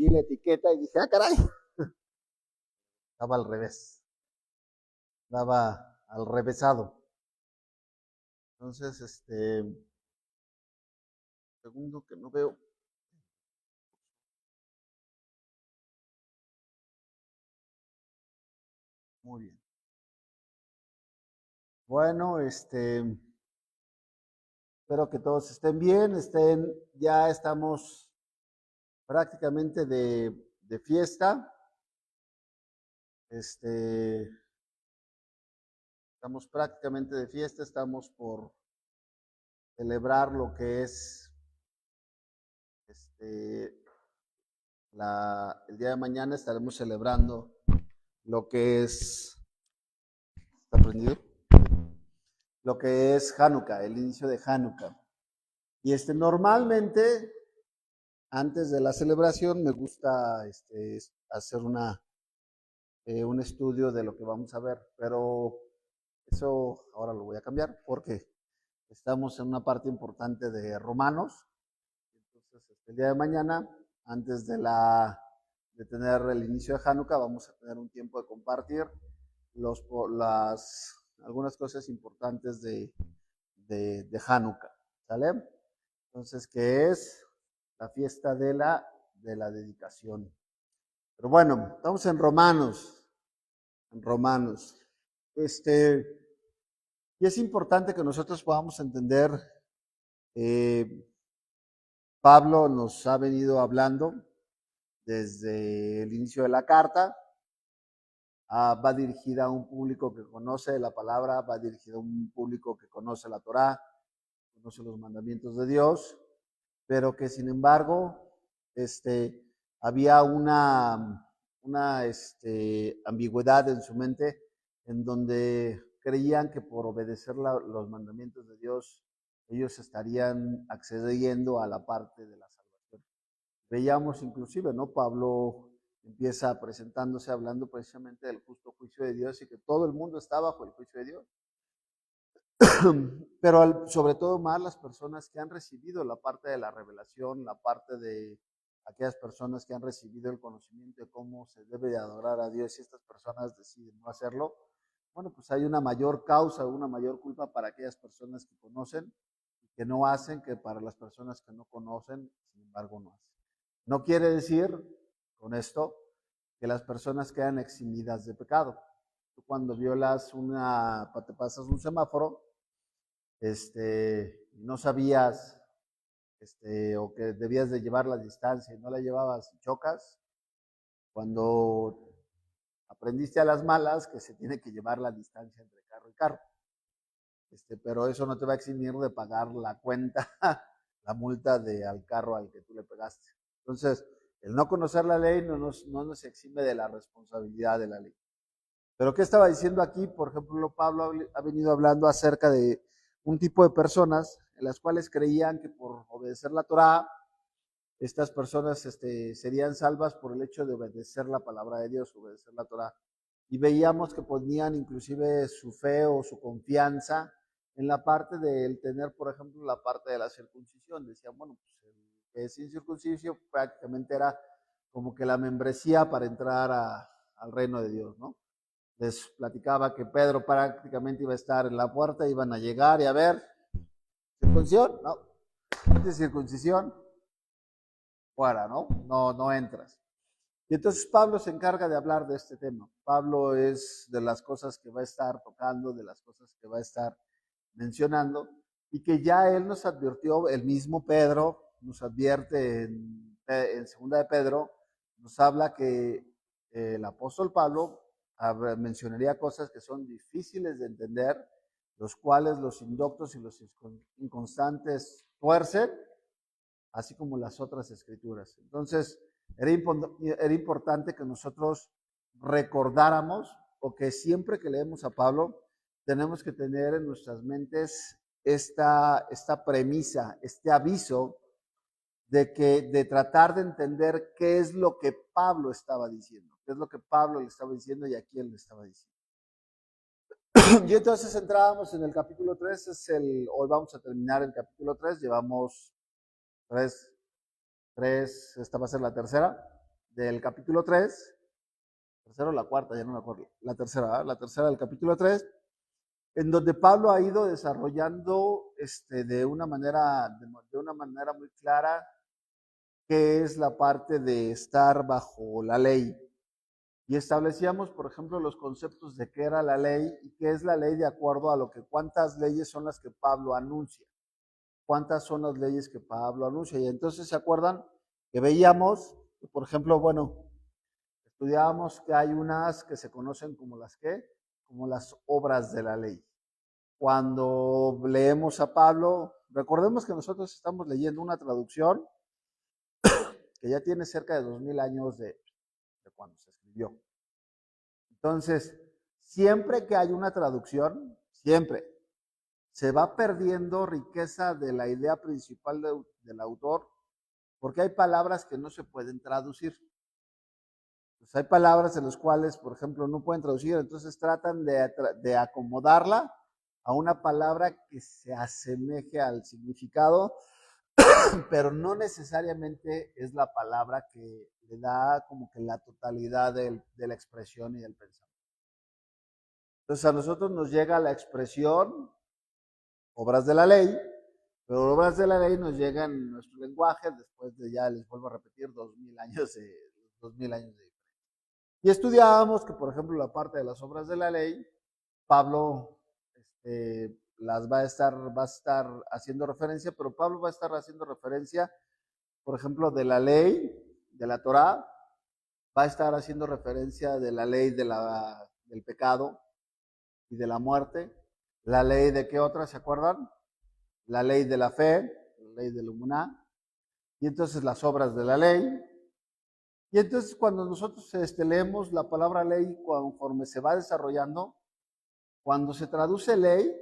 entendí la etiqueta y dije, ah, caray, estaba al revés, estaba al revésado. Entonces, segundo que no veo. Muy bien. Bueno, espero que todos estén bien, ya estamos prácticamente de fiesta. Estamos prácticamente de fiesta, estamos por celebrar lo que es el día de mañana estaremos celebrando lo que es, ¿está prendido? Lo que es Hanukkah, el inicio de Hanukkah. Y normalmente, antes de la celebración, me gusta hacer un estudio de lo que vamos a ver, pero eso ahora lo voy a cambiar porque estamos en una parte importante de Romanos. Entonces, el día de mañana, antes de tener el inicio de Hanukkah, vamos a tener un tiempo de compartir algunas cosas importantes de Hanukkah, ¿sale? Entonces, ¿qué es? La fiesta de la dedicación. Pero bueno, estamos en Romanos. Y es importante que nosotros podamos entender, Pablo nos ha venido hablando desde el inicio de la carta, va dirigida a un público que conoce la palabra, va dirigida a un público que conoce la Torá, conoce los mandamientos de Dios, pero que sin embargo, había una ambigüedad en su mente en donde creían que por obedecer los mandamientos de Dios, ellos estarían accediendo a la parte de la salvación. Veíamos inclusive, ¿no? Pablo empieza presentándose hablando precisamente del justo juicio de Dios y que todo el mundo está bajo el juicio de Dios. Pero sobre todo más las personas que han recibido la parte de la revelación, la parte de aquellas personas que han recibido el conocimiento de cómo se debe de adorar a Dios y estas personas deciden no hacerlo, bueno, pues hay una mayor causa, una mayor culpa para aquellas personas que conocen y que no hacen, que para las personas que no conocen, sin embargo, no hacen. No quiere decir con esto que las personas quedan eximidas de pecado. Tú cuando te pasas un semáforo, no sabías, o que debías de llevar la distancia y no la llevabas y chocas, cuando aprendiste a las malas que se tiene que llevar la distancia entre carro y carro. Pero eso no te va a eximir de pagar la cuenta, la multa al carro al que tú le pegaste. Entonces, el no conocer la ley no nos exime de la responsabilidad de la ley. Pero ¿qué estaba diciendo aquí? Por ejemplo, Pablo ha venido hablando acerca de un tipo de personas en las cuales creían que por obedecer la Torá, estas personas serían salvas por el hecho de obedecer la palabra de Dios, obedecer la Torá. Y veíamos que ponían inclusive su fe o su confianza en la parte del tener, por ejemplo, la parte de la circuncisión. Decían, bueno, pues el que es sin circuncisión prácticamente era como que la membresía para entrar al reino de Dios, ¿no? Les platicaba que Pedro prácticamente iba a estar en la puerta, iban a llegar y a ver, ¿circuncisión? No. ¿Tienes circuncisión? Fuera, ¿no? No entras. Y entonces Pablo se encarga de hablar de este tema. Pablo es de las cosas que va a estar tocando, de las cosas que va a estar mencionando, y que ya él nos advirtió, el mismo Pedro nos advierte en segunda de Pedro, nos habla que el apóstol Pablo mencionaría cosas que son difíciles de entender, los cuales los indoctos y los inconstantes tuercen, así como las otras escrituras. Entonces, era importante que nosotros recordáramos, o que siempre que leemos a Pablo, tenemos que tener en nuestras mentes esta premisa, este aviso de tratar de entender qué es lo que Pablo estaba diciendo, qué es lo que Pablo le estaba diciendo y a quién le estaba diciendo. Y entonces entrábamos en el capítulo 3, hoy vamos a terminar el capítulo 3, llevamos tres, esta va a ser la tercera. del capítulo 3, tercera o la cuarta, ya no me acuerdo, la tercera, ¿verdad? La tercera del capítulo 3, en donde Pablo ha ido desarrollando de una manera muy clara qué es la parte de estar bajo la ley. Y establecíamos, por ejemplo, los conceptos de qué era la ley y qué es la ley de acuerdo a lo que cuántas leyes son las que Pablo anuncia. Cuántas son las leyes que Pablo anuncia. Y entonces, ¿se acuerdan que veíamos, por ejemplo, bueno, estudiábamos que hay unas que se conocen como las qué? Como las obras de la ley. Cuando leemos a Pablo, recordemos que nosotros estamos leyendo una traducción que ya tiene cerca de 2000 años de cuando se escribió. Entonces, siempre que hay una traducción, siempre se va perdiendo riqueza de la idea principal del autor, porque hay palabras que no se pueden traducir. Pues hay palabras en las cuales, por ejemplo, no pueden traducir, entonces tratan de acomodarla a una palabra que se asemeje al significado, pero no necesariamente es la palabra que le da como que la totalidad de la expresión y del pensamiento. Entonces a nosotros nos llega la expresión, obras de la ley, pero obras de la ley nos llegan en nuestro lenguaje después de, ya les vuelvo a repetir, 2000 años de diferencia. Y estudiábamos que, por ejemplo, la parte de las obras de la ley, Pablo las va a estar haciendo referencia, pero Pablo va a estar haciendo referencia, por ejemplo, de la ley, de la Torá, va a estar haciendo referencia de la ley del pecado y de la muerte, la ley de qué otra, ¿se acuerdan? La ley de la fe, la ley de la emuná, y entonces las obras de la ley. Y entonces cuando nosotros leemos la palabra ley conforme se va desarrollando, cuando se traduce ley,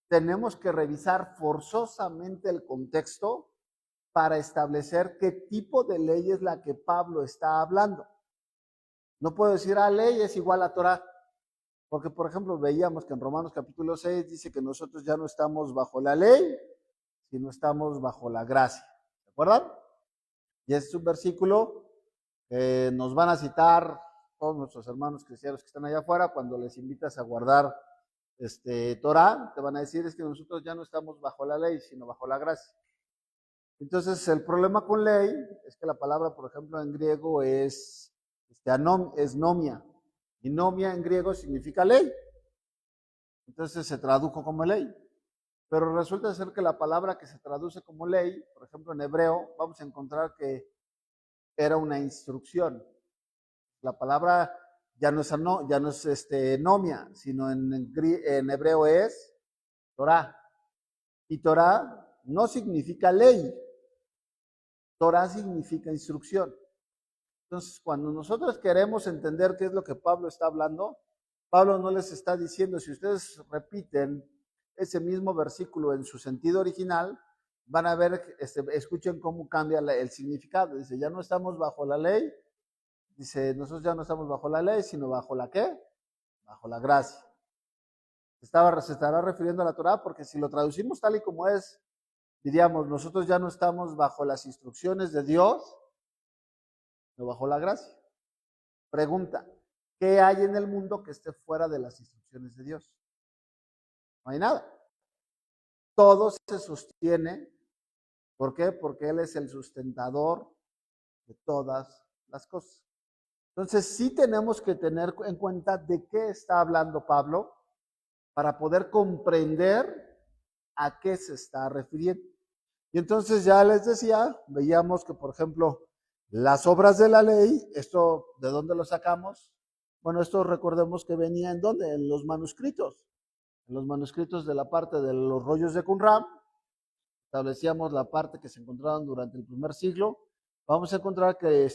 tenemos que revisar forzosamente el contexto para establecer qué tipo de ley es la que Pablo está hablando. No puedo decir, ley es igual a Torah, porque por ejemplo veíamos que en Romanos capítulo 6 dice que nosotros ya no estamos bajo la ley, sino estamos bajo la gracia. ¿Se acuerdan? Y este es un versículo que nos van a citar todos nuestros hermanos cristianos que están allá afuera cuando les invitas a guardar Torah, te van a decir es que nosotros ya no estamos bajo la ley, sino bajo la gracia. Entonces, el problema con ley es que la palabra, por ejemplo, en griego es nomia, y nomia en griego significa ley. Entonces se tradujo como ley. Pero resulta ser que la palabra que se traduce como ley, por ejemplo, en hebreo, vamos a encontrar que era una instrucción. La palabra ya no es nomia, sino en hebreo es Torah. Y Torah no significa ley. Torah significa instrucción. Entonces, cuando nosotros queremos entender qué es lo que Pablo está hablando, Pablo no les está diciendo, si ustedes repiten ese mismo versículo en su sentido original, van a ver, escuchen cómo cambia el significado. Dice, ya no estamos bajo la ley. Dice, nosotros ya no estamos bajo la ley, sino bajo la ¿qué? Bajo la gracia. Se estará refiriendo a la Torah, porque si lo traducimos tal y como es, diríamos, nosotros ya no estamos bajo las instrucciones de Dios, sino bajo la gracia. Pregunta, ¿qué hay en el mundo que esté fuera de las instrucciones de Dios? No hay nada. Todo se sostiene. ¿Por qué? Porque Él es el sustentador de todas las cosas. Entonces, sí tenemos que tener en cuenta de qué está hablando Pablo para poder comprender a qué se está refiriendo. Y entonces ya les decía, veíamos que, por ejemplo, las obras de la ley, esto, ¿de dónde lo sacamos? Bueno, esto recordemos que venía ¿en dónde? En los manuscritos. En los manuscritos de la parte de los rollos de Qumran, establecíamos la parte que se encontraron durante el primer siglo. Vamos a encontrar que,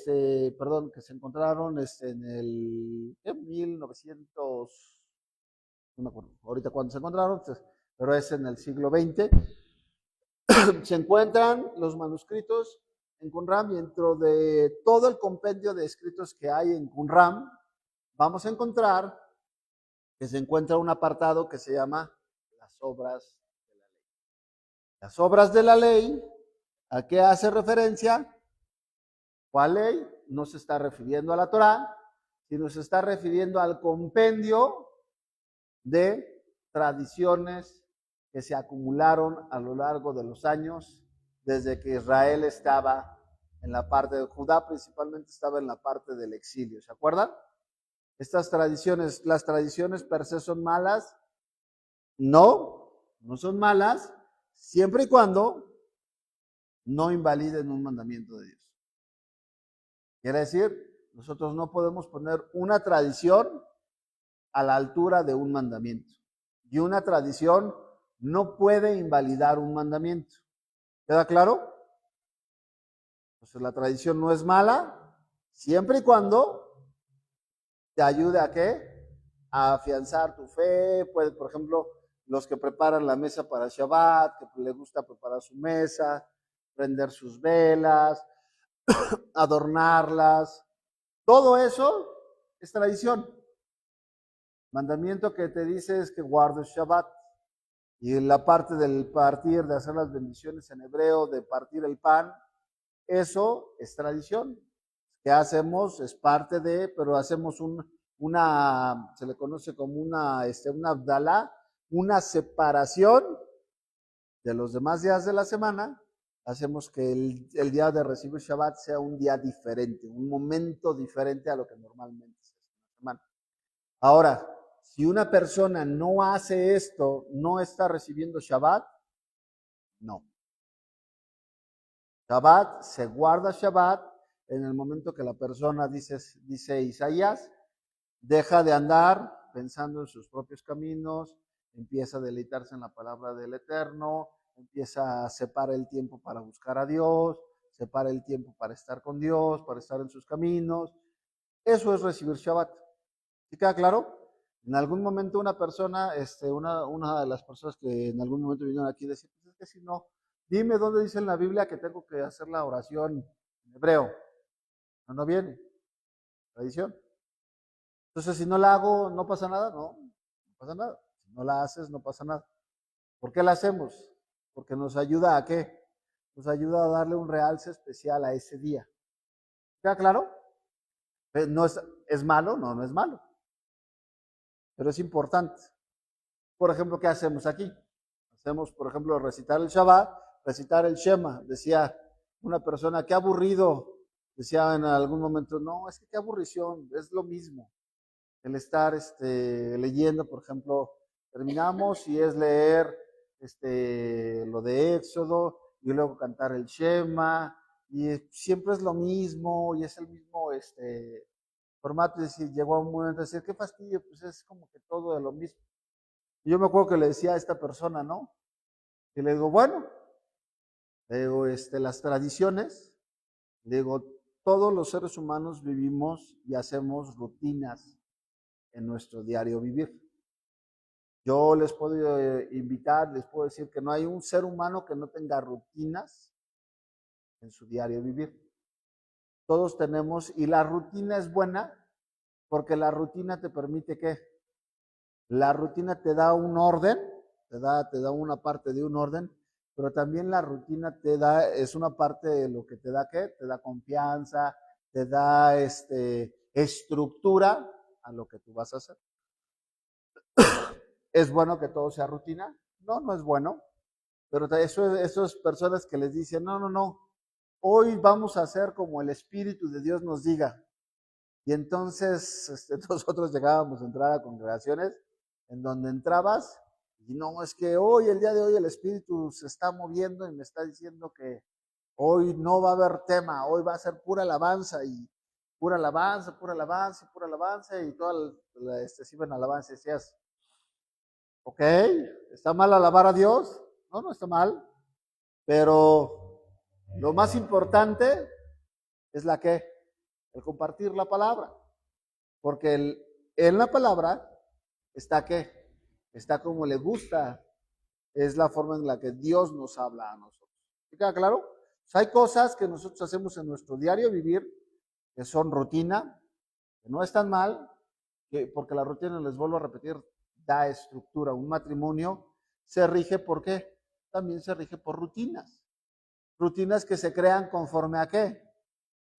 que se encontraron en el 1900, no me acuerdo ahorita cuándo se encontraron, pero es en el siglo XX. Se encuentran los manuscritos en Qumran y dentro de todo el compendio de escritos que hay en Qumran, vamos a encontrar que se encuentra un apartado que se llama las obras de la ley. Las obras de la ley, ¿a qué hace referencia? ¿Cuál ley? no se está refiriendo a la Torá, sino se está refiriendo al compendio de tradiciones que se acumularon a lo largo de los años, desde que Israel estaba en la parte de Judá, principalmente estaba en la parte del exilio. ¿Se acuerdan? Estas tradiciones, las tradiciones per se son malas. No, no son malas, siempre y cuando no invaliden un mandamiento de Dios. Quiere decir, nosotros no podemos poner una tradición a la altura de un mandamiento. Y una tradición no puede invalidar un mandamiento. ¿Queda claro? Entonces la tradición no es mala, siempre y cuando te ayude a ¿qué? A afianzar tu fe. Puede, por ejemplo, los que preparan la mesa para Shabbat, que les gusta preparar su mesa, prender sus velas, adornarlas. Todo eso es tradición. Mandamiento que te dice es que guardes Shabbat. Y la parte del partir, de hacer las bendiciones en hebreo, de partir el pan, eso es tradición. ¿Qué hacemos? Es parte de, pero hacemos una, se le conoce como una abdalá, una separación de los demás días de la semana. Hacemos que el día de recibir Shabbat sea un día diferente, un momento diferente a lo que normalmente se hace en la semana. Ahora, si una persona no hace esto, no está recibiendo Shabbat, no. Shabbat, se guarda Shabbat en el momento que la persona, dice Isaías, deja de andar pensando en sus propios caminos, empieza a deleitarse en la palabra del Eterno, empieza a separar el tiempo para buscar a Dios, separa el tiempo para estar con Dios, para estar en sus caminos. Eso es recibir Shabbat. ¿Sí queda claro? En algún momento una persona, una de las personas que en algún momento vinieron aquí decía, pues es que si no, dime dónde dice en la Biblia que tengo que hacer la oración en hebreo. No viene. Tradición. Entonces, si no la hago, ¿no pasa nada? No pasa nada. Si no la haces, no pasa nada. ¿Por qué la hacemos? Porque nos ayuda a ¿qué? Nos ayuda a darle un realce especial a ese día. ¿Queda claro? ¿No es malo? No es malo. Pero es importante. Por ejemplo, ¿qué hacemos aquí? Hacemos, por ejemplo, recitar el Shabbat, recitar el Shema. Decía una persona, qué aburrido. Decía en algún momento, no, es que qué aburrición, es lo mismo. El estar leyendo, por ejemplo, terminamos y es leer lo de Éxodo y luego cantar el Shema y siempre es lo mismo y es el mismo formato. Y decir, llegó a un momento de decir, qué fastidio, pues es como que todo de lo mismo. Y yo me acuerdo que le decía a esta persona, ¿no? Y le digo, bueno, le digo, las tradiciones, le digo, todos los seres humanos vivimos y hacemos rutinas en nuestro diario vivir. Yo les puedo invitar, les puedo decir que no hay un ser humano que no tenga rutinas en su diario vivir. Todos tenemos, y la rutina es buena porque la rutina te permite ¿qué? La rutina te da un orden, te da una parte de un orden, pero también la rutina es una parte de lo que te da ¿qué? Te da confianza, te da estructura a lo que tú vas a hacer. ¿Es bueno que todo sea rutina? No es bueno. Pero esas personas que les dicen, no, hoy vamos a hacer como el Espíritu de Dios nos diga. Y entonces nosotros llegábamos a entrar a congregaciones en donde entrabas y no, es que el día de hoy el Espíritu se está moviendo y me está diciendo que hoy no va a haber tema, hoy va a ser pura alabanza y pura alabanza, pura alabanza, pura alabanza y toda se iban alabanza y decías, ok, ¿está mal alabar a Dios? No está mal, pero lo más importante es el compartir la palabra, porque en la palabra está está como le gusta, es la forma en la que Dios nos habla a nosotros. ¿Sí queda claro? Hay cosas que nosotros hacemos en nuestro diario vivir que son rutina, que no están mal, porque la rutina, les vuelvo a repetir, da estructura. Un matrimonio se rige ¿por qué? También se rige por rutinas. Rutinas que se crean conforme a ¿qué?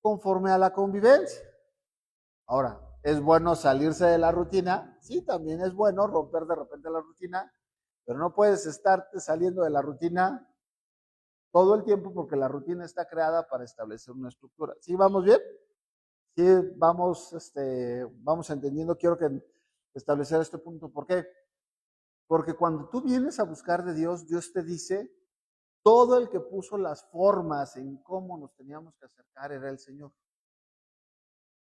conforme a la convivencia. Ahora, ¿es bueno salirse de la rutina? Sí, también es bueno romper de repente la rutina, pero no puedes estarte saliendo de la rutina todo el tiempo porque la rutina está creada para establecer una estructura. ¿Sí vamos bien? Sí, vamos entendiendo. Quiero que establecer este punto. ¿Por qué? Porque cuando tú vienes a buscar de Dios, Dios te dice, todo el que puso las formas en cómo nos teníamos que acercar era el Señor.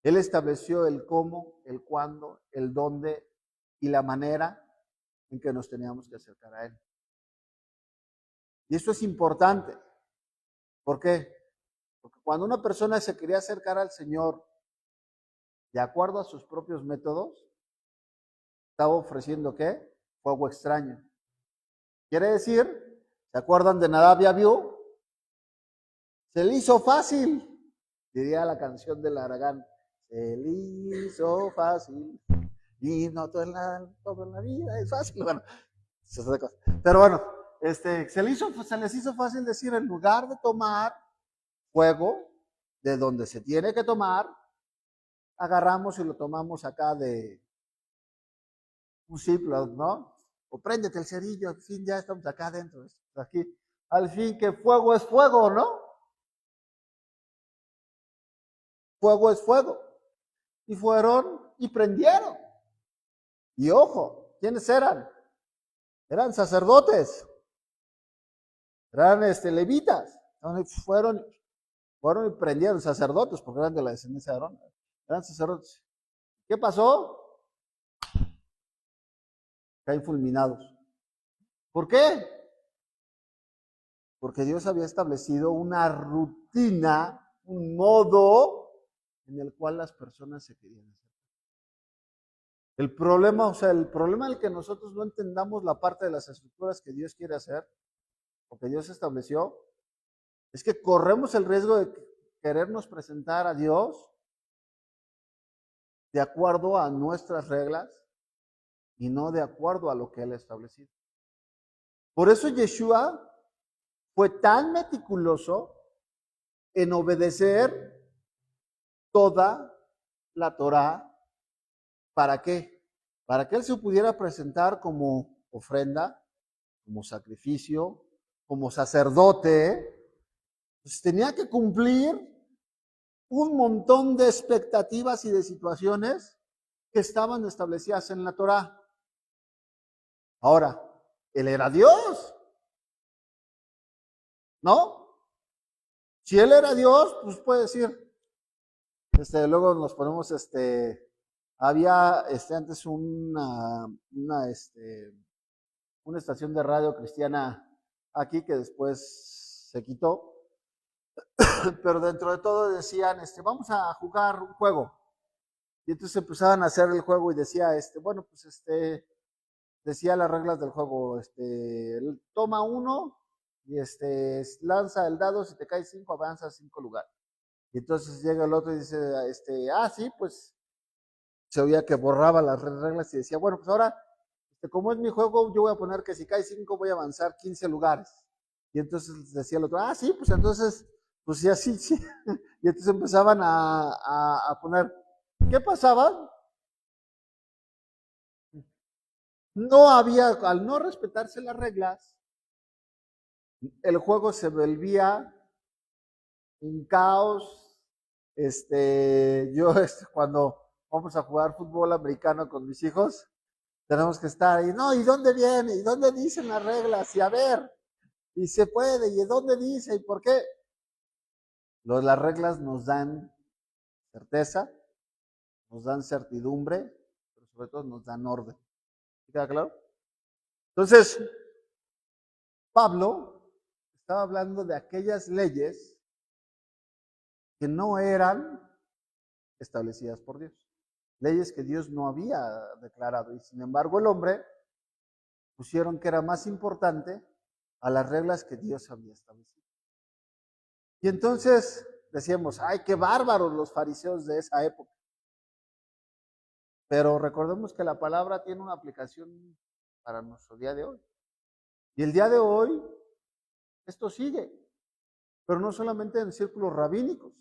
Él estableció el cómo, el cuándo, el dónde y la manera en que nos teníamos que acercar a Él. Y esto es importante. ¿Por qué? Porque cuando una persona se quería acercar al Señor de acuerdo a sus propios métodos, estaba ofreciendo ¿qué? Fuego extraño. Quiere decir, ¿se acuerdan de Nadab y Abiú? Se le hizo fácil, diría la canción del Aragán. Se le hizo fácil. Y no todo en la vida es fácil. Bueno, pero bueno, se les hizo fácil decir, en lugar de tomar fuego de donde se tiene que tomar, agarramos y lo tomamos acá de un Ziploc, ¿no? O préndete el cerillo, al fin ya estamos acá adentro, aquí. Al fin que fuego es fuego, ¿no? Fuego es fuego. Y fueron y prendieron. Y ojo, ¿quiénes eran? Eran sacerdotes. Eran levitas. Fueron y prendieron sacerdotes, porque eran de la descendencia de Aarón. Eran sacerdotes. ¿Qué pasó? Caen fulminados. ¿Por qué? Porque Dios había establecido una rutina, un modo en el cual las personas se querían hacer. El problema del que nosotros no entendamos la parte de las estructuras que Dios quiere hacer, o que Dios estableció, es que corremos el riesgo de querernos presentar a Dios de acuerdo a nuestras reglas y no de acuerdo a lo que Él ha establecido. Por eso Yeshua fue tan meticuloso en obedecer toda la Torá. ¿Para qué? Para que Él se pudiera presentar como ofrenda, como sacrificio, como sacerdote. Pues tenía que cumplir un montón de expectativas y de situaciones que estaban establecidas en la Torá. Ahora, Él era Dios, ¿no? Si Él era Dios, pues puede decir, luego nos ponemos, había antes una estación de radio cristiana aquí que después se quitó, pero dentro de todo decían, vamos a jugar un juego. Y entonces empezaban a hacer el juego y decía, bueno, pues decía las reglas del juego, toma uno y lanza el dado, si te cae 5, avanza 5 lugares. Y entonces llega el otro y dice, sí, pues se oía que borraba las reglas y decía, bueno, pues ahora, como es mi juego, yo voy a poner que si cae 5 voy a avanzar 15 lugares. Y entonces decía el otro, sí, pues entonces, pues sí, así, sí. Y entonces empezaban a poner, ¿qué pasaba? No había, al no respetarse las reglas, el juego se volvía un caos. Yo cuando vamos a jugar fútbol americano con mis hijos, tenemos que estar ahí, no, ¿y dónde viene? ¿Y dónde dicen las reglas? Y a ver, y se puede, ¿y dónde dice? ¿Y por qué? Las reglas nos dan certeza, nos dan certidumbre, pero sobre todo nos dan orden. ¿Queda claro? Entonces, Pablo estaba hablando de aquellas leyes que no eran establecidas por Dios. Leyes que Dios no había declarado. Y sin embargo, el hombre pusieron que era más importante a las reglas que Dios había establecido. Y entonces decíamos, ¡ay, qué bárbaros los fariseos de esa época! Pero recordemos que la palabra tiene una aplicación para nuestro día de hoy. Y el día de hoy, esto sigue, pero no solamente en círculos rabínicos,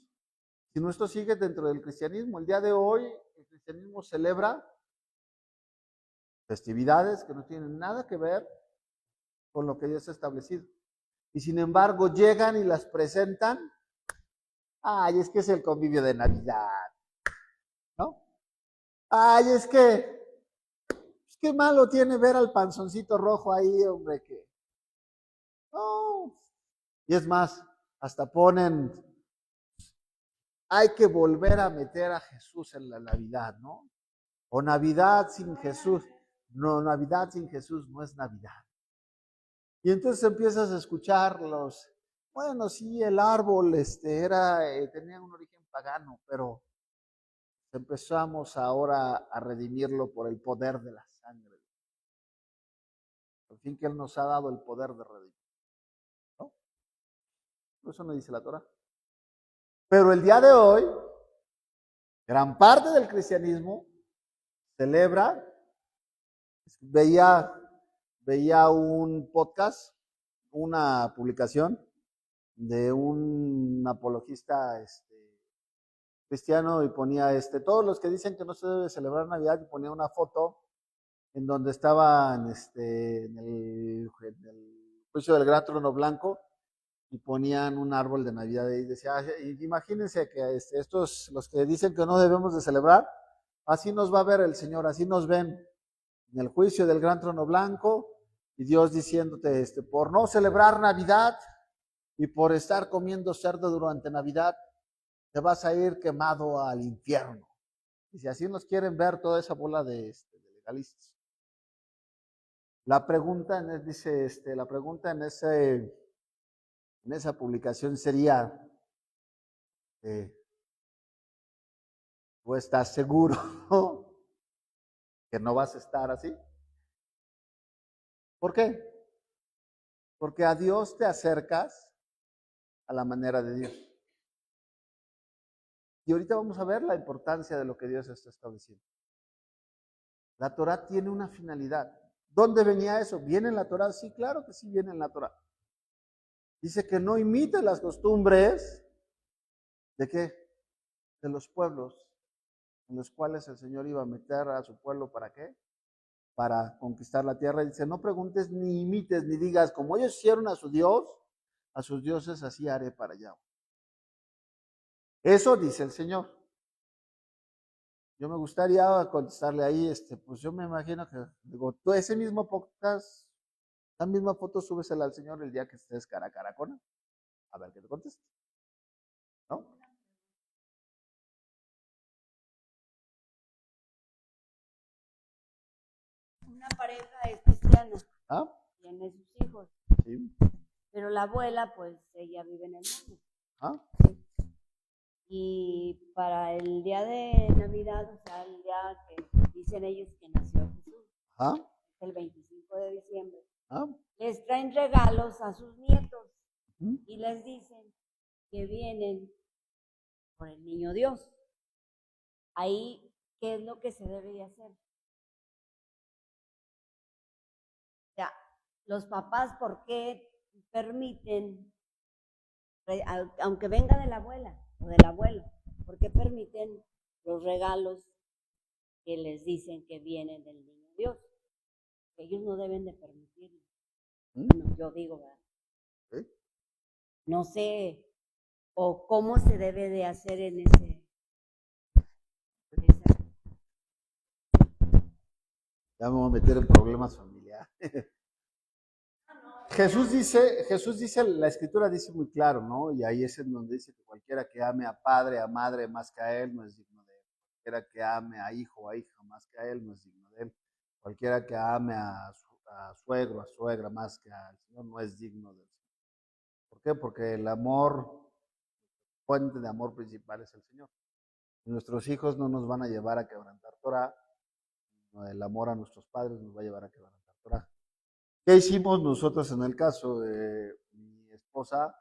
Si no, esto sigue dentro del cristianismo. El día de hoy el cristianismo celebra festividades que no tienen nada que ver con lo que Dios ha establecido. Y sin embargo llegan y las presentan. Ay, es que es el convivio de Navidad, ¿no? Ay, es que, pues, qué malo tiene ver al panzoncito rojo ahí, hombre, que. No. Y es más, hasta ponen, hay que volver a meter a Jesús en la Navidad, ¿no? O Navidad sin Jesús. No, Navidad sin Jesús no es Navidad. Y entonces empiezas a escuchar bueno, sí, el árbol tenía un origen pagano, pero empezamos ahora a redimirlo por el poder de la sangre. Al fin que Él nos ha dado el poder de redimir, ¿no? Eso no dice la Torah. Pero el día de hoy, gran parte del cristianismo celebra, veía un podcast, una publicación de un apologista cristiano y ponía todos los que dicen que no se debe celebrar Navidad, y ponía una foto en donde estaban en el juicio del gran trono blanco y ponían un árbol de Navidad y decía, imagínense que estos, los que dicen que no debemos de celebrar, así nos va a ver el Señor, así nos ven en el juicio del gran trono blanco, y Dios diciéndote, por no celebrar Navidad y por estar comiendo cerdo durante Navidad, te vas a ir quemado al infierno. Y si así nos quieren ver toda esa bola de legalistas. La pregunta en esa publicación sería, ¿tú estás seguro que no vas a estar así? ¿Por qué? Porque a Dios te acercas a la manera de Dios. Y ahorita vamos a ver la importancia de lo que Dios está estableciendo. La Torah tiene una finalidad. ¿Dónde venía eso? ¿Viene en la Torah? Sí, claro que sí viene en la Torah. Dice que no imite las costumbres ¿de qué? De los pueblos en los cuales el Señor iba a meter a su pueblo, ¿para qué? Para conquistar la tierra. Y dice, no preguntes, ni imites, ni digas, como ellos hicieron a su Dios, a sus dioses así haré para allá. Eso dice el Señor. Yo me gustaría contestarle ahí, pues yo me imagino que, digo, tú ese mismo podcast, la misma foto, súbesela al Señor el día que estés cara a cara con él. A ver qué te contesta, ¿no? Una pareja es cristiana, ¿Ah? tiene sus hijos, Sí. pero la abuela, pues ella vive en el mundo. ¿Ah? Y para el día de Navidad, o sea, el día que dicen ellos que nació Jesús, ¿Ah? el 25 de diciembre, ¿Ah? les traen regalos a sus nietos ¿Mm? y les dicen que vienen por el niño Dios. Ahí, ¿qué es lo que se debe de hacer? O sea, los papás, ¿por qué permiten, aunque venga de la abuela o del abuelo, por qué permiten los regalos que les dicen que vienen del niño Dios? Ellos no deben de permitirlo. ¿Mm? Bueno, yo digo, ¿verdad? ¿Sí? No sé, o cómo se debe de hacer en esa. Ya me voy a meter en problemas familiares. Jesús dice, la escritura dice muy claro, ¿no? Y ahí es en donde dice que cualquiera que ame a padre, a madre más que a él, no es digno de él. Cualquiera que ame a hijo o a hija más que a él, no es digno de él. Cualquiera que ame a suegro, a suegra más que al Señor, no es digno de él. ¿Por qué? Porque el amor, fuente de amor principal es el Señor. Y nuestros hijos no nos van a llevar a quebrantar Torah, no, el amor a nuestros padres nos va a llevar a quebrantar Torah. ¿Qué hicimos nosotros en el caso de mi esposa?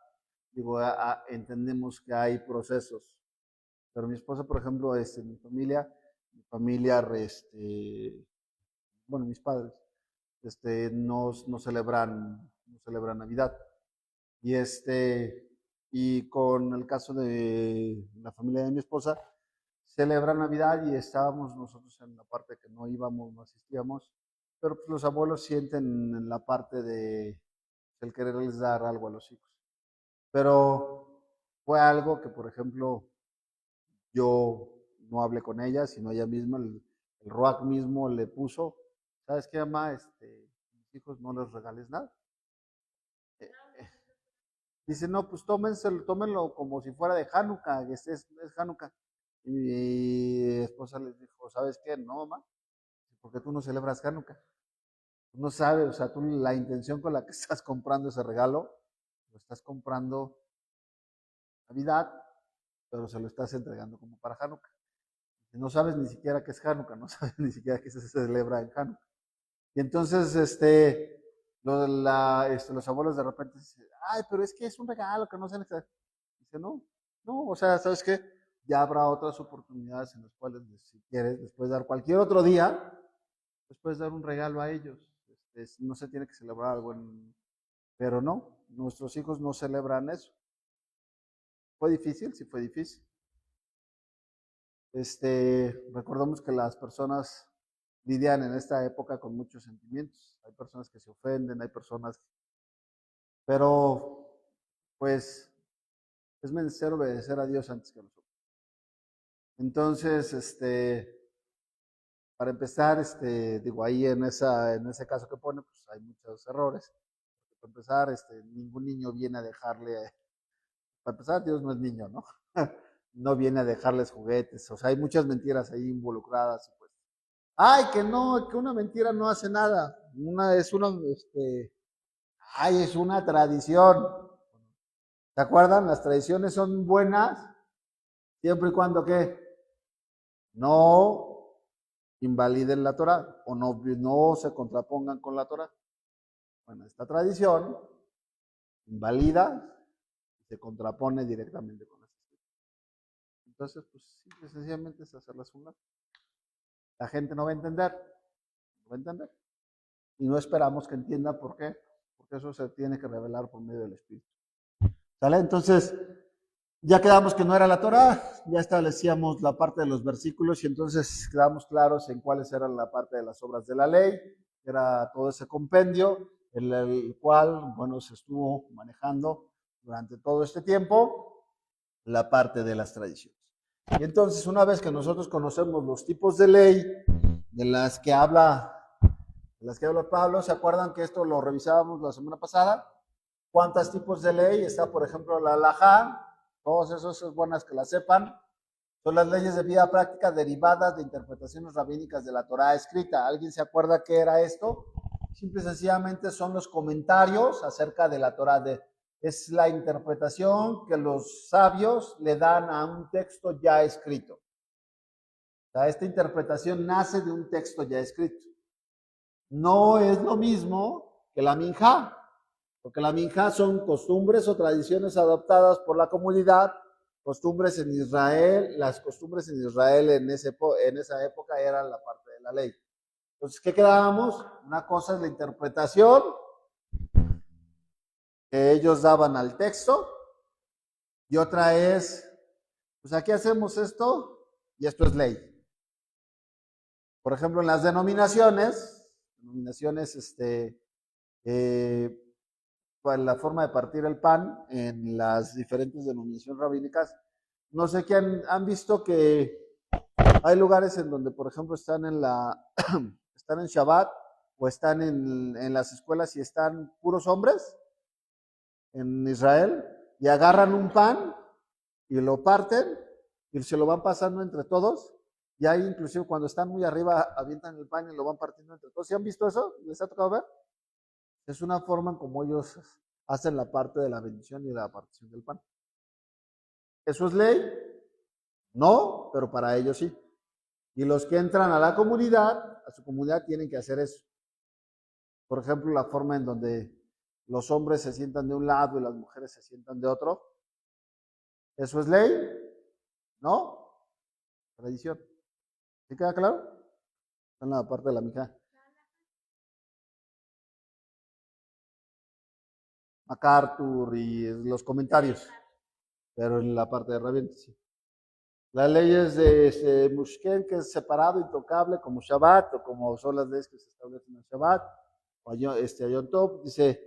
Digo, entendemos que hay procesos, pero mi esposa, por ejemplo, mi familia, bueno, mis padres, no celebran Navidad. Y y con el caso de la familia de mi esposa, celebra Navidad y estábamos nosotros en la parte que no íbamos, no asistíamos, pero pues los abuelos sienten en la parte de el quererles dar algo a los hijos. Pero fue algo que, por ejemplo, yo no hablé con ella, sino ella misma, el ROAC mismo le puso, ¿sabes qué, mamá? Mis hijos no les regales nada. Eh, eh, Dice, no, pues tómenlo como si fuera de Hanukkah, es Hanukkah. Y mi esposa les dijo, ¿sabes qué? No, mamá, porque tú no celebras Hanukkah. Tú no sabes, o sea, tú la intención con la que estás comprando ese regalo, lo estás comprando Navidad, pero se lo estás entregando como para Hanukkah. No sabes ni siquiera qué es Hanukkah, no sabes ni siquiera qué se celebra en Hanukkah. Y entonces, los abuelos de repente dicen, ay, pero es que es un regalo que no se necesita. Dice, no, no, o sea, ¿sabes qué? Ya habrá otras oportunidades en las cuales, si quieres, después de dar cualquier otro día, pues puedes dar un regalo a ellos. No se tiene que celebrar algo, pero no, nuestros hijos no celebran eso. ¿Fue difícil? Sí, fue difícil. Recordemos que las personas lidian en esta época con muchos sentimientos. Hay personas que se ofenden, hay personas, pero pues es menester obedecer a Dios antes que a nosotros. Entonces, para empezar, digo, ahí en ese caso que pone, pues hay muchos errores. Para empezar, ningún niño viene a dejarle, para empezar, Dios no es niño, ¿no? No viene a dejarles juguetes, o sea, hay muchas mentiras ahí involucradas, pues. Ay, que no, que una mentira no hace nada. Es una tradición. ¿Se acuerdan? Las tradiciones son buenas siempre y cuando que no invaliden la Torah o no se contrapongan con la Torah. Bueno, esta tradición invalida y se contrapone directamente con las escrituras. Entonces, pues simple y sencillamente es hacerlas un lado. La gente no va a entender, no va a entender. Y no esperamos que entienda por qué, porque eso se tiene que revelar por medio del Espíritu. ¿Sale? Entonces, ya quedamos que no era la Torah, ya establecíamos la parte de los versículos y entonces quedamos claros en cuáles eran la parte de las obras de la ley, era todo ese compendio, el cual, bueno, se estuvo manejando durante todo este tiempo, la parte de las tradiciones. Y entonces, una vez que nosotros conocemos los tipos de ley de las que habla Pablo, ¿se acuerdan que esto lo revisábamos la semana pasada? ¿Cuántos tipos de ley? Está, por ejemplo, la halajá, todos esos es buenas que la sepan. Son las leyes de vida práctica derivadas de interpretaciones rabínicas de la Torá escrita. ¿Alguien se acuerda qué era esto? Simple y sencillamente son los comentarios acerca de la Torá. Es la interpretación que los sabios le dan a un texto ya escrito. O sea, esta interpretación nace de un texto ya escrito. No es lo mismo que la minjá, porque la minjá son costumbres o tradiciones adoptadas por la comunidad, costumbres en Israel, las costumbres en Israel en esa época eran la parte de la ley. Entonces, ¿qué quedábamos? Una cosa es la interpretación que ellos daban al texto y otra es, pues aquí hacemos esto y esto es ley. Por ejemplo, en las denominaciones, la forma de partir el pan en las diferentes denominaciones rabínicas. No sé qué han visto que hay lugares en donde, por ejemplo, están están en Shabbat o están en las escuelas y están puros hombres en Israel y agarran un pan y lo parten y se lo van pasando entre todos. Y ahí inclusive cuando están muy arriba avientan el pan y lo van partiendo entre todos. ¿Sí han visto eso? ¿Les ha tocado ver? Es una forma en como ellos hacen la parte de la bendición y la partición del pan. ¿Eso es ley? No, pero para ellos sí. Y los que entran a la comunidad, a su comunidad, tienen que hacer eso. Por ejemplo, la forma en donde los hombres se sientan de un lado y las mujeres se sientan de otro. ¿Eso es ley? No, tradición. ¿Sí queda claro? Está en la parte de la mija. MacArthur y los comentarios. pero en la parte de herramientas, sí. Las leyes de Mushken, que es separado, intocable, como Shabbat, o como son las leyes que se establecen en Shabbat, o a Yom Tov, dice,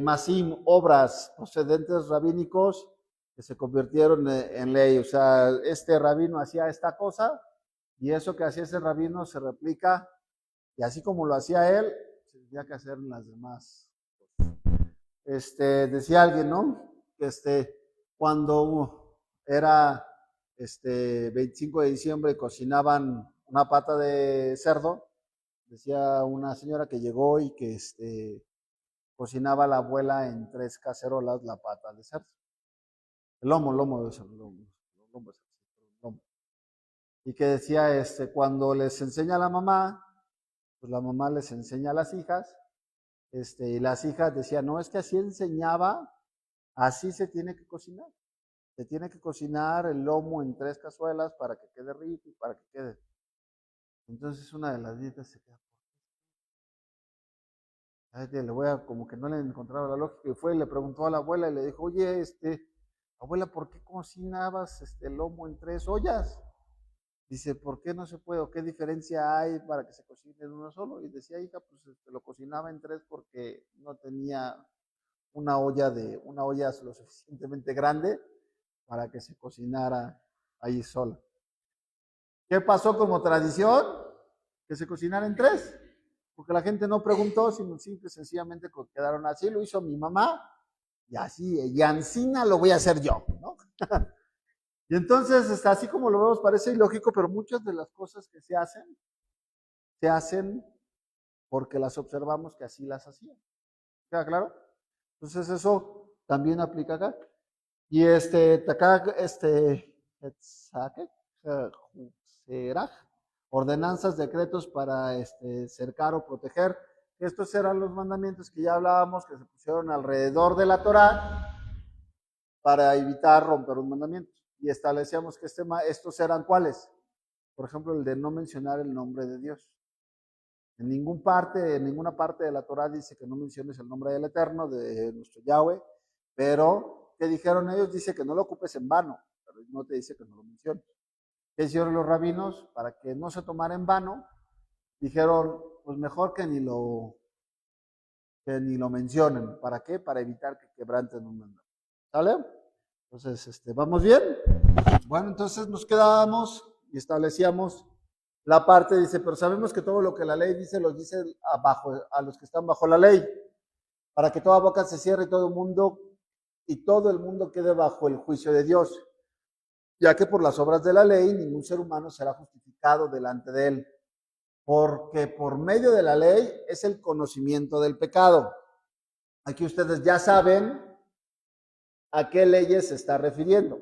Masim, obras procedentes rabínicos que se convirtieron en ley. O sea, este rabino hacía esta cosa, y eso que hacía ese rabino se replica, y así como lo hacía él, se tenía que hacer en las demás. Decía alguien, ¿no? Que cuando era 25 de diciembre cocinaban una pata de cerdo, decía una señora que llegó y que cocinaba la abuela en 3 cacerolas la pata de cerdo. El lomo de cerdo, lomo. Y que decía, cuando les enseña a la mamá, pues la mamá les enseña a las hijas, y las hijas decían, no, es que así enseñaba, así se tiene que cocinar. Se tiene que cocinar el lomo en 3 cazuelas para que quede rico y para que quede. Entonces una de las dietas se queda. Le voy a, como que no le encontraba la lógica, y fue y le preguntó a la abuela y le dijo, oye, abuela, ¿por qué cocinabas el lomo en 3 ollas? Dice, ¿por qué no se puede? ¿O qué diferencia hay para que se cocine en uno solo? Y decía, hija, pues lo cocinaba en 3 porque no tenía una olla lo suficientemente grande para que se cocinara ahí sola. ¿Qué pasó como tradición? Que se cocinara en 3, porque la gente no preguntó, sino simple y sencillamente quedaron así. Lo hizo mi mamá, y así, y ansina lo voy a hacer yo, ¿no? Y entonces, así como lo vemos, parece ilógico, pero muchas de las cosas que se hacen porque las observamos que así las hacían. ¿Queda claro? Entonces eso también aplica acá. Y acá, ordenanzas, decretos para cercar o proteger. Estos eran los mandamientos que ya hablábamos, que se pusieron alrededor de la Torá para evitar romper un mandamiento. Y establecíamos que estos eran ¿cuáles? Por ejemplo, el de no mencionar el nombre de Dios. En ninguna parte de la Torá dice que no menciones el nombre del Eterno, de nuestro Yahweh, pero ¿qué dijeron ellos? Dice que no lo ocupes en vano, pero no te dice que no lo menciones. ¿Qué hicieron los rabinos? Para que no se tomara en vano, dijeron, pues mejor que ni lo mencionen. ¿Para qué? Para evitar que quebranten un mandato. ¿Sale? Entonces, ¿vamos bien? Bueno, entonces nos quedábamos y establecíamos la parte, dice, pero sabemos que todo lo que la ley dice, los dice a los que están bajo la ley, para que toda boca se cierre y todo el mundo quede bajo el juicio de Dios, ya que por las obras de la ley ningún ser humano será justificado delante de él, porque por medio de la ley es el conocimiento del pecado. Aquí ustedes ya saben a qué leyes se está refiriendo.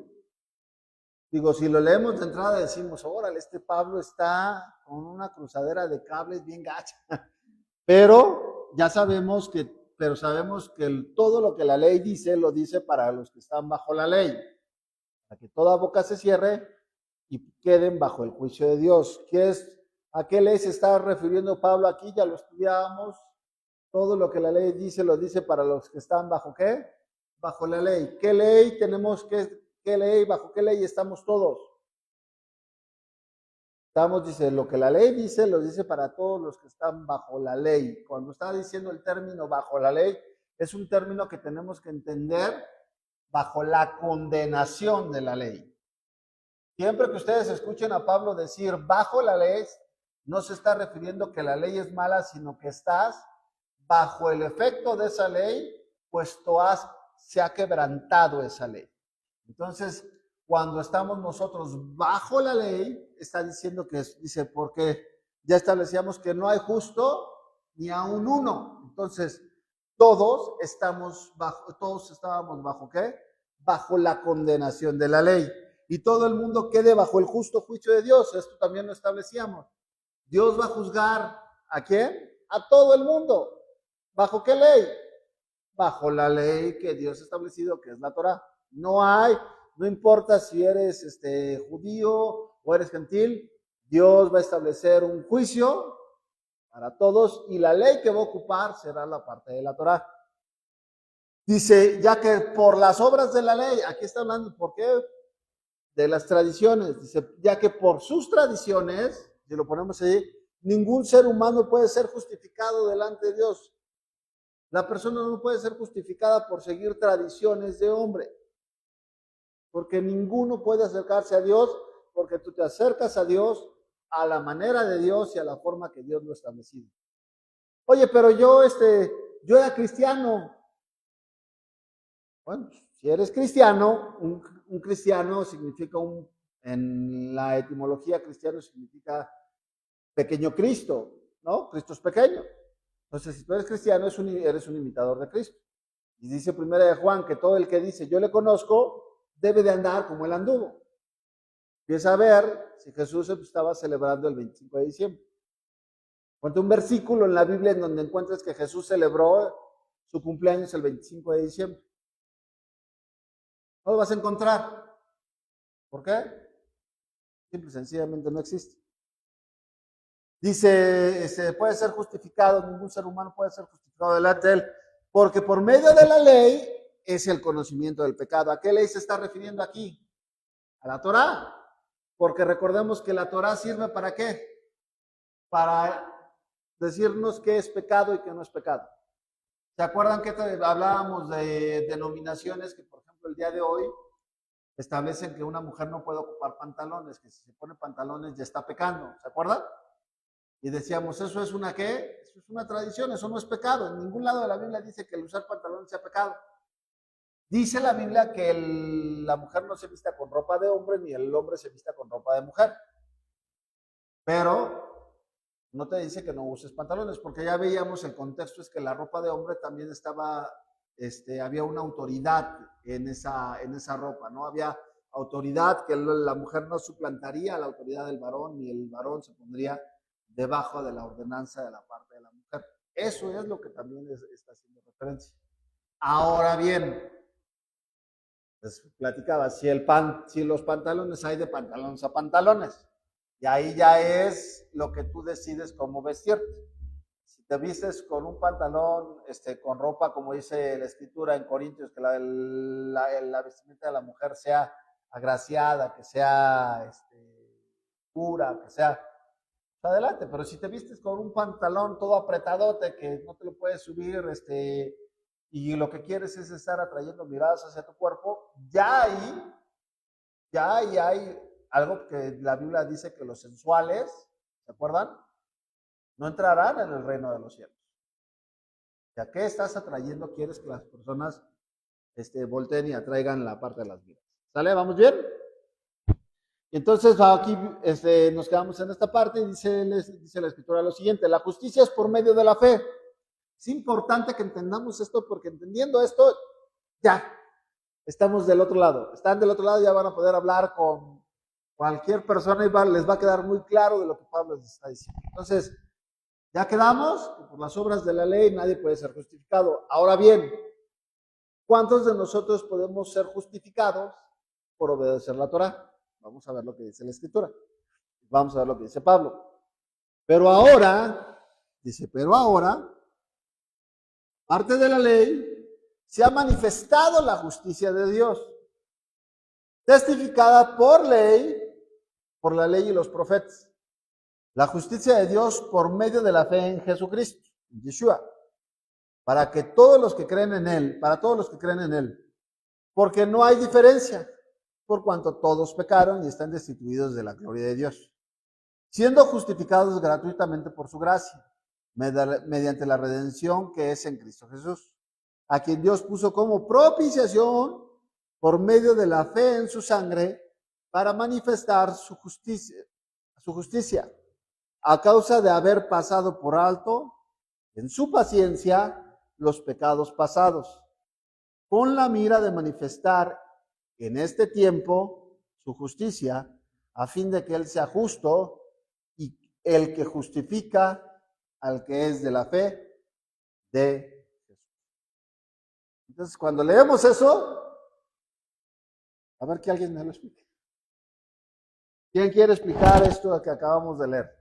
Digo, si lo leemos de entrada decimos, órale, Pablo está con una cruzadera de cables bien gacha. Pero sabemos que todo lo que la ley dice, lo dice para los que están bajo la ley. Para que toda boca se cierre y queden bajo el juicio de Dios. ¿A qué ley se está refiriendo Pablo aquí? Ya lo estudiábamos. Todo lo que la ley dice, lo dice para los que están bajo ¿qué? Bajo la ley. ¿Qué ley tenemos ¿Qué ley? ¿Bajo qué ley estamos todos? Dice, lo que la ley dice, lo dice para todos los que están bajo la ley. Cuando está diciendo el término bajo la ley, es un término que tenemos que entender bajo la condenación de la ley. Siempre que ustedes escuchen a Pablo decir bajo la ley, no se está refiriendo que la ley es mala, sino que estás bajo el efecto de esa ley, puesto se ha quebrantado esa ley. Entonces, cuando estamos nosotros bajo la ley, está diciendo dice, porque ya establecíamos que no hay justo ni aun uno. Entonces, todos estábamos bajo ¿qué? Bajo la condenación de la ley. Y todo el mundo quede bajo el justo juicio de Dios. Esto también lo establecíamos. Dios va a juzgar ¿a quién? A todo el mundo. ¿Bajo qué ley? Bajo la ley que Dios ha establecido, que es la Torá. No importa si eres judío o eres gentil, Dios va a establecer un juicio para todos y la ley que va a ocupar será la parte de la Torá. Dice, ya que por las obras de la ley, aquí está hablando, ¿por qué? De las tradiciones. Dice, ya que por sus tradiciones, si lo ponemos ahí, ningún ser humano puede ser justificado delante de Dios. La persona no puede ser justificada por seguir tradiciones de hombre, porque ninguno puede acercarse a Dios, porque tú te acercas a Dios a la manera de Dios y a la forma que Dios lo ha establecido. Oye, pero yo era cristiano. Bueno, si eres cristiano, un cristiano significa en la etimología cristiano significa pequeño Cristo, ¿no? Cristo es pequeño. Entonces, si tú eres cristiano, eres un imitador de Cristo. Y dice primera de Juan que todo el que dice yo le conozco, debe de andar como él anduvo. Empieza a ver si Jesús estaba celebrando el 25 de diciembre. Cuenta un versículo en la Biblia en donde encuentras que Jesús celebró su cumpleaños el 25 de diciembre. No lo vas a encontrar. ¿Por qué? Simple y sencillamente no existe. Dice, puede ser justificado, ningún ser humano puede ser justificado delante de él, porque por medio de la ley es el conocimiento del pecado. ¿A qué ley se está refiriendo aquí? A la Torá. Porque recordemos que la Torá sirve ¿para qué? Para decirnos qué es pecado y qué no es pecado. ¿Se acuerdan que hablábamos de denominaciones que, por ejemplo, el día de hoy establecen que una mujer no puede ocupar pantalones, que si se pone pantalones ya está pecando? ¿Se acuerdan? Y decíamos, ¿eso es una qué? Eso es una tradición, eso no es pecado. En ningún lado de la Biblia dice que el usar pantalones sea pecado. Dice la Biblia que la mujer no se vista con ropa de hombre, ni el hombre se vista con ropa de mujer. Pero no te dice que no uses pantalones, porque ya veíamos el contexto es que la ropa de hombre también había una autoridad en esa ropa, ¿no? Había autoridad que la mujer no suplantaría a la autoridad del varón, ni el varón se pondría debajo de la ordenanza de la parte de la mujer. Eso es lo que también está haciendo referencia. Ahora bien, les platicaba, si los pantalones hay de pantalones a pantalones, y ahí ya es lo que tú decides cómo vestirte. Si te vistes con un pantalón, con ropa, como dice la escritura en Corintios, que la vestimenta de la mujer sea agraciada, que sea pura, que sea adelante, pero si te vistes con un pantalón todo apretadote que no te lo puedes subir, y lo que quieres es estar atrayendo miradas hacia tu cuerpo, ya hay algo que la Biblia dice que los sensuales, ¿se acuerdan? No entrarán en el reino de los cielos. ¿A qué estás atrayendo? ¿Quieres que las personas volteen y atraigan la parte de las miradas? ¿Sale? ¿Vamos bien? Entonces aquí nos quedamos en esta parte y dice la escritura lo siguiente: la justicia es por medio de la fe. Es importante que entendamos esto, porque entendiendo esto, ya estamos del otro lado. Están del otro lado, ya van a poder hablar con cualquier persona y les va a quedar muy claro de lo que Pablo les está diciendo. Entonces, ya quedamos que por las obras de la ley nadie puede ser justificado. Ahora bien, ¿cuántos de nosotros podemos ser justificados por obedecer la Torá? Vamos a ver lo que dice la escritura. Vamos a ver lo que dice Pablo. Pero ahora, parte de la ley, se ha manifestado la justicia de Dios, testificada por la ley y los profetas. La justicia de Dios por medio de la fe en Jesucristo, en Yeshua, para todos los que creen en Él, porque no hay diferencia, por cuanto todos pecaron y están destituidos de la gloria de Dios, siendo justificados gratuitamente por su gracia, mediante la redención que es en Cristo Jesús, a quien Dios puso como propiciación por medio de la fe en su sangre, para manifestar su justicia, a causa de haber pasado por alto en su paciencia los pecados pasados, con la mira de manifestar en este tiempo su justicia, a fin de que Él sea justo y el que justifica al que es de la fe de Jesús. Entonces, cuando leemos eso, a ver que alguien me lo explique. ¿Quién quiere explicar esto que acabamos de leer?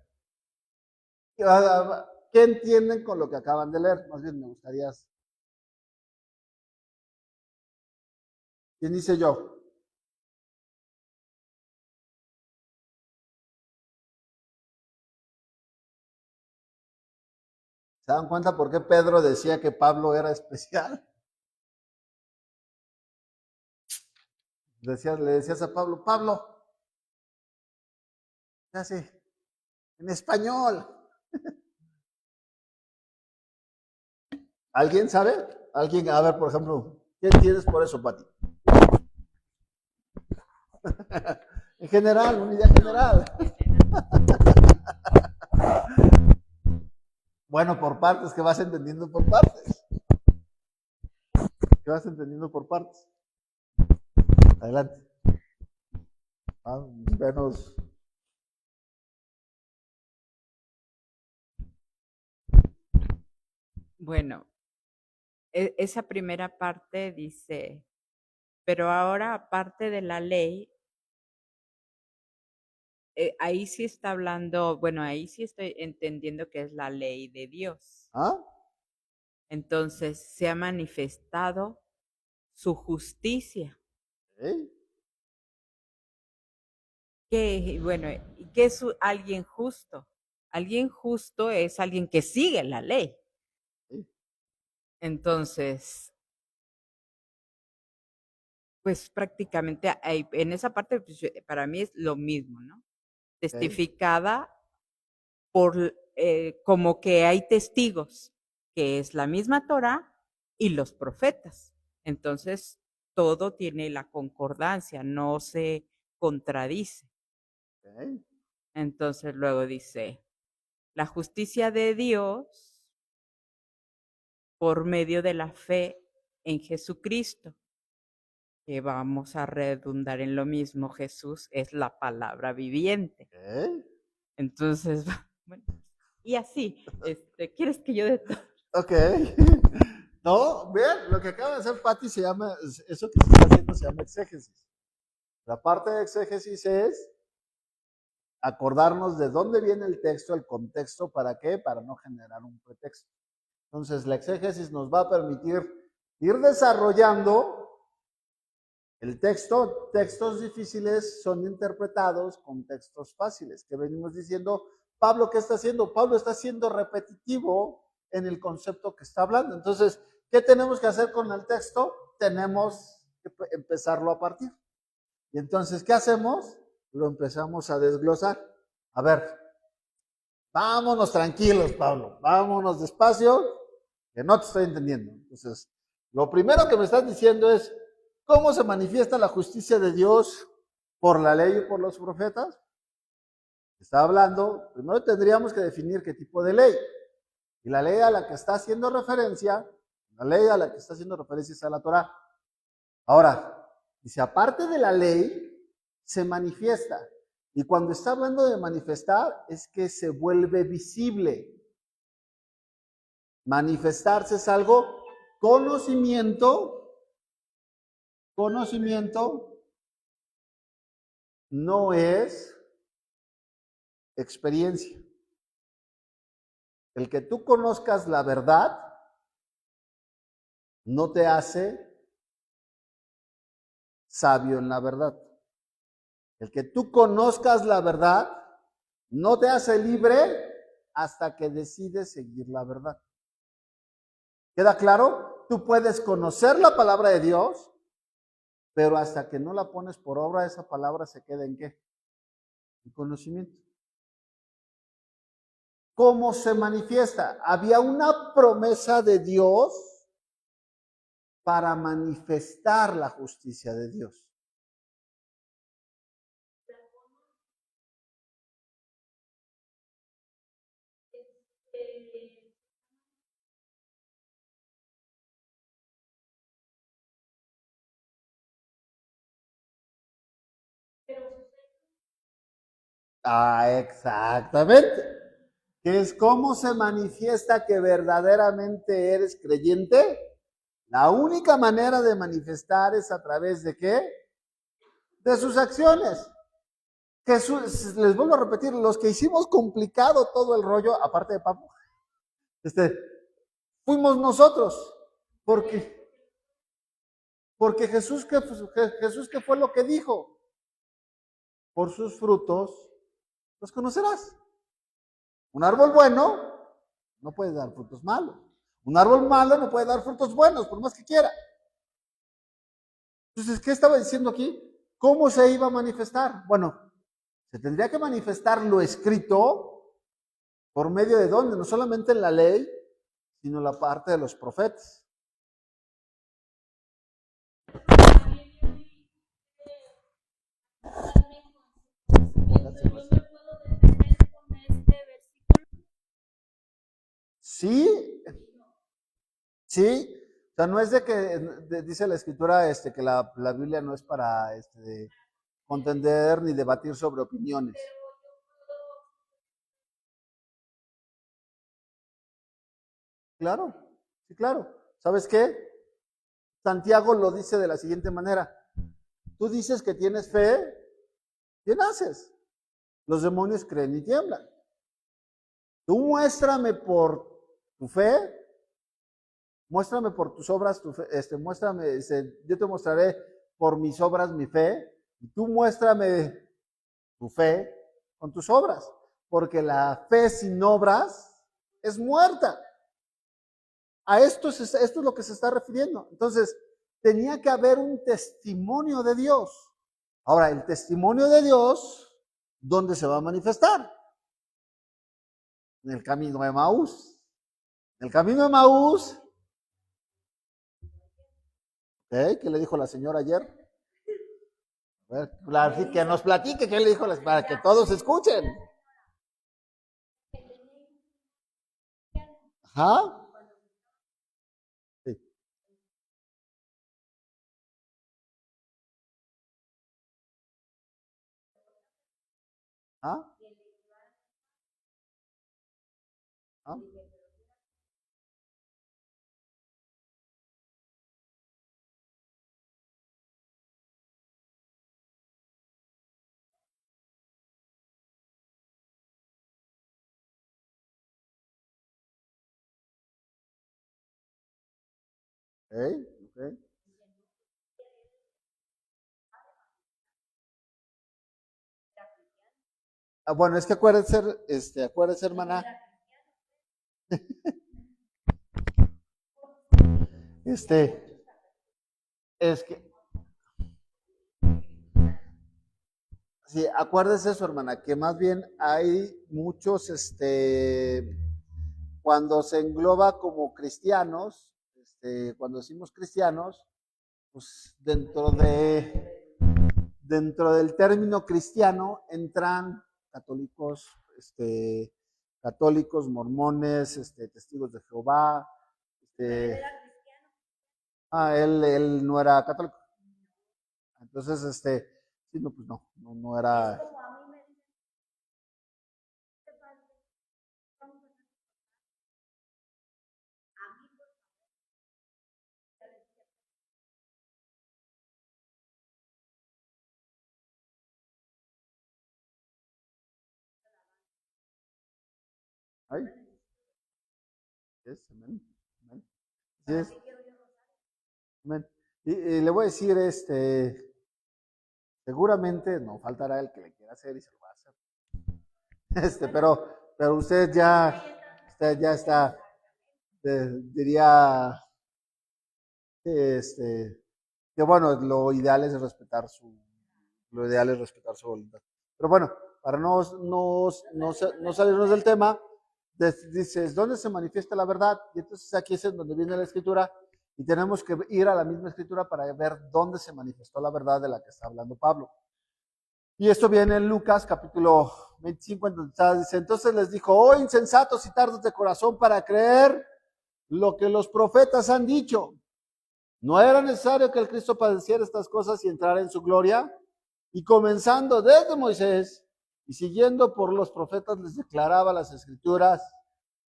¿Qué entienden con lo que acaban de leer? Más bien me gustaría ¿Quién dice yo? ¿Se dan cuenta por qué Pedro decía que Pablo era especial? Le decías a Pablo, Pablo, ¿qué hace? En español. ¿Alguien sabe? ¿Alguien? A ver, por ejemplo, ¿qué entiendes por eso, Pati? En general, una idea general. Bueno, por partes, que vas entendiendo por partes. Que vas entendiendo por partes. Adelante. Menos. Bueno, esa primera parte dice, pero ahora aparte de la ley, ahí sí está hablando, bueno, ahí sí estoy entendiendo que es la ley de Dios. ¿Ah? Entonces se ha manifestado su justicia. ¿Eh? Bueno, ¿qué es alguien justo? Alguien justo es alguien que sigue la ley. ¿Eh? Entonces, pues prácticamente en esa parte pues, para mí es lo mismo, ¿no? Testificada por como que hay testigos, que es la misma Torah y los profetas. Entonces, todo tiene la concordancia, no se contradice. ¿Eh? Entonces luego dice, la justicia de Dios por medio de la fe en Jesucristo, que vamos a redundar en lo mismo, Jesús es la palabra viviente. ¿Eh? Entonces, bueno, y así, ¿quieres que yo de todo? Ok. No, vean, lo que acaba de hacer Patti se llama, eso que se está haciendo se llama exégesis. La parte de exégesis es acordarnos de dónde viene el texto, el contexto, ¿para qué? Para no generar un pretexto. Entonces, la exégesis nos va a permitir ir desarrollando el texto. Textos difíciles son interpretados con textos fáciles. Que venimos diciendo, Pablo, ¿qué está haciendo? Pablo está siendo repetitivo en el concepto que está hablando. Entonces, ¿qué tenemos que hacer con el texto? Tenemos que empezarlo a partir. Y entonces, ¿qué hacemos? Lo empezamos a desglosar. A ver, vámonos tranquilos, Pablo, vámonos despacio, que no te estoy entendiendo. Entonces, lo primero que me estás diciendo es, ¿cómo se manifiesta la justicia de Dios por la ley y por los profetas? Está hablando, primero tendríamos que definir qué tipo de ley. Y la ley a la que está haciendo referencia, es a la Torah. Ahora, dice, aparte de la ley, se manifiesta. Y cuando está hablando de manifestar, es que se vuelve visible. Manifestarse es algo, conocimiento no es experiencia. El que tú conozcas la verdad no te hace sabio en la verdad. El que tú conozcas la verdad no te hace libre hasta que decides seguir la verdad. ¿Queda claro? Tú puedes conocer la palabra de Dios, pero hasta que no la pones por obra, esa palabra se queda ¿en qué? En conocimiento. ¿Cómo se manifiesta? Había una promesa de Dios para manifestar la justicia de Dios. Exactamente. ¿Qué es cómo se manifiesta que verdaderamente eres creyente? La única manera de manifestar es a través de ¿qué? De sus acciones. Jesús, les vuelvo a repetir, los que hicimos complicado todo el rollo, aparte de Pablo, fuimos nosotros, porque Porque Jesús, ¿qué fue lo que dijo? Por sus frutos los conocerás. Un árbol bueno no puede dar frutos malos. Un árbol malo no puede dar frutos buenos, por más que quiera. Entonces, ¿qué estaba diciendo aquí? ¿Cómo se iba a manifestar? Bueno, se tendría que manifestar lo escrito por medio de dónde, no solamente en la ley, sino la parte de los profetas. Sí, sí. O sea, no es de que dice la escritura que la Biblia no es para contender ni debatir sobre opiniones. Claro, sí, claro. ¿Sabes qué? Santiago lo dice de la siguiente manera. Tú dices que tienes fe, ¿qué haces? Los demonios creen y tiemblan. Tú muéstrame por tu fe, muéstrame por tus obras, tu fe, muéstrame, yo te mostraré por mis obras mi fe, y tú muéstrame tu fe con tus obras, porque la fe sin obras es muerta. A esto es lo que se está refiriendo. Entonces, tenía que haber un testimonio de Dios. Ahora, el testimonio de Dios, ¿dónde se va a manifestar? En el camino de Emaús. En el camino de Emaús, ¿qué le dijo la señora ayer? A ver, que nos platique qué le dijo para que todos escuchen. Ajá. Sí. ¿Ah? ¿Ah? Okay. Bueno, es que acuérdese, hermana, es que, sí, acuérdese eso, hermana, que más bien hay muchos, cuando se engloba como cristianos, cuando decimos cristianos, pues dentro del término cristiano entran católicos, mormones, testigos de Jehová. Él no era católico. Entonces, sí, no, pues no era. Ay, yes, amén, amén. Sí es, amén. Y le voy a decir, seguramente no faltará el que le quiera hacer y se lo va a hacer. Pero usted ya está, diría, que bueno, lo ideal es respetar su voluntad. Pero bueno, para no salirnos del tema, dices, ¿dónde se manifiesta la verdad? Y entonces aquí es en donde viene la escritura y tenemos que ir a la misma escritura para ver dónde se manifestó la verdad de la que está hablando Pablo. Y esto viene en Lucas capítulo 25, en donde dice, entonces les dijo, oh insensatos y tardos de corazón para creer lo que los profetas han dicho. ¿No era necesario que el Cristo padeciera estas cosas y entrara en su gloria? Y comenzando desde Moisés y siguiendo por los profetas, les declaraba las escrituras,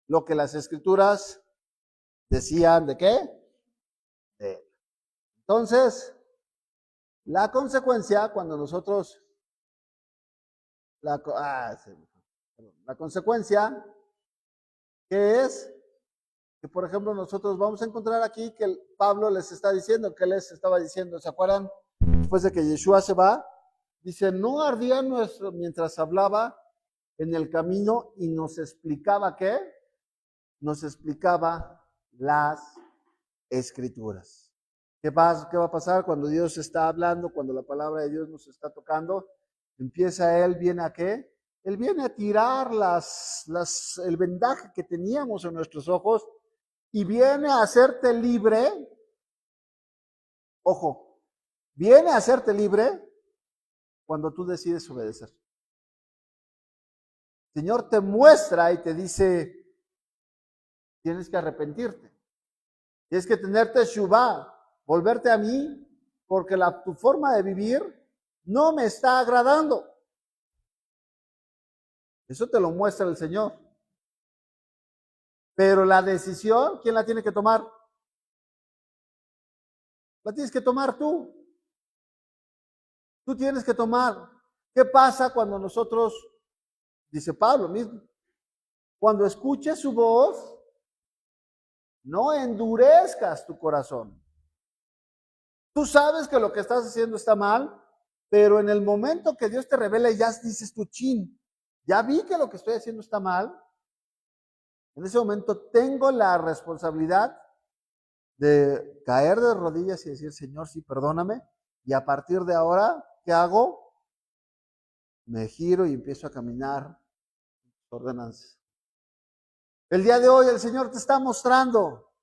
lo que las escrituras decían, ¿de qué? De él. Entonces, la consecuencia, cuando nosotros, la consecuencia, ¿qué es? que, por ejemplo, nosotros vamos a encontrar aquí que Pablo les está diciendo, que les estaba diciendo, ¿se acuerdan? Después de que Yeshua se va, dice, no ardía mientras hablaba en el camino y nos explicaba ¿qué? Nos explicaba las escrituras. ¿Qué va a pasar cuando Dios está hablando, cuando la palabra de Dios nos está tocando? Empieza Él, ¿viene a qué? Él viene a tirar el vendaje que teníamos en nuestros ojos y viene a hacerte libre. Ojo, viene a hacerte libre cuando tú decides obedecer. El Señor te muestra y te dice, tienes que arrepentirte. Tienes que tener teshuvá, volverte a mí, porque tu forma de vivir no me está agradando. Eso te lo muestra el Señor. Pero la decisión, ¿quién la tiene que tomar? La tienes que tomar tú. Tú tienes que tomar. ¿Qué pasa cuando nosotros, dice Pablo mismo, cuando escuches su voz, no endurezcas tu corazón? Tú sabes que lo que estás haciendo está mal, pero en el momento que Dios te revela, ya dices tu chin, ya vi que lo que estoy haciendo está mal. En ese momento tengo la responsabilidad de caer de rodillas y decir, Señor, sí, perdóname. Y a partir de ahora, ¿qué hago? Me giro y empiezo a caminar ordenanzas. El día de hoy el Señor te está mostrando.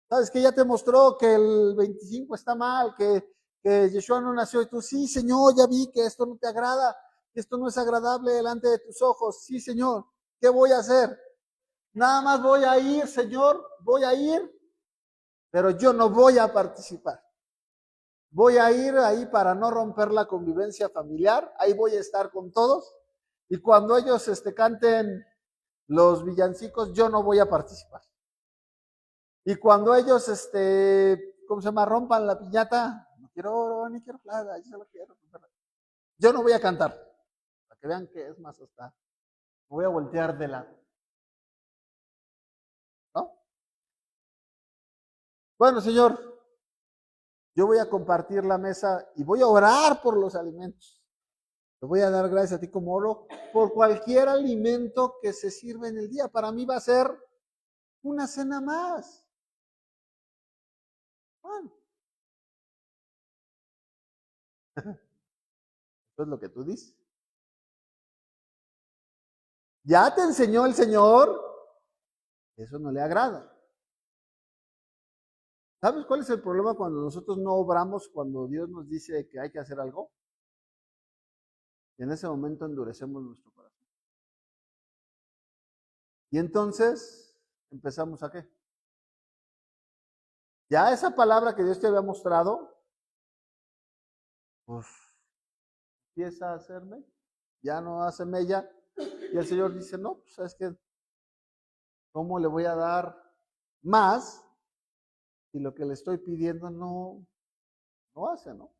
¿Sabes que ya te mostró que el 25 está mal, que Yeshua no nació? Y tú, sí, Señor, ya vi que esto no te agrada, que esto no es agradable delante de tus ojos. Sí, Señor, ¿qué voy a hacer? Nada más voy a ir, Señor, voy a ir, pero yo no voy a participar. Voy a ir ahí para no romper la convivencia familiar, ahí voy a estar con todos, y cuando ellos canten los villancicos, yo no voy a participar. Y cuando ellos, ¿cómo se llama? Rompan la piñata, no quiero oro, ni quiero plata, yo solo quiero. Yo no voy a cantar, para que vean que es más hasta, me voy a voltear de lado. ¿No? Bueno, Señor, yo voy a compartir la mesa y voy a orar por los alimentos. Te voy a dar gracias a ti como oro por cualquier alimento que se sirva en el día. Para mí va a ser una cena más. Bueno. Eso es lo que tú dices. Ya te enseñó el Señor. Eso no le agrada. ¿Sabes cuál es el problema cuando nosotros no obramos, cuando Dios nos dice que hay que hacer algo? Y en ese momento endurecemos nuestro corazón. Y entonces empezamos a ¿qué? Ya esa palabra que Dios te había mostrado, pues empieza a hacerme, ya no hace mella. Y el Señor dice, no, pues ¿sabes qué? ¿Cómo le voy a dar más si lo que le estoy pidiendo no hace, ¿no?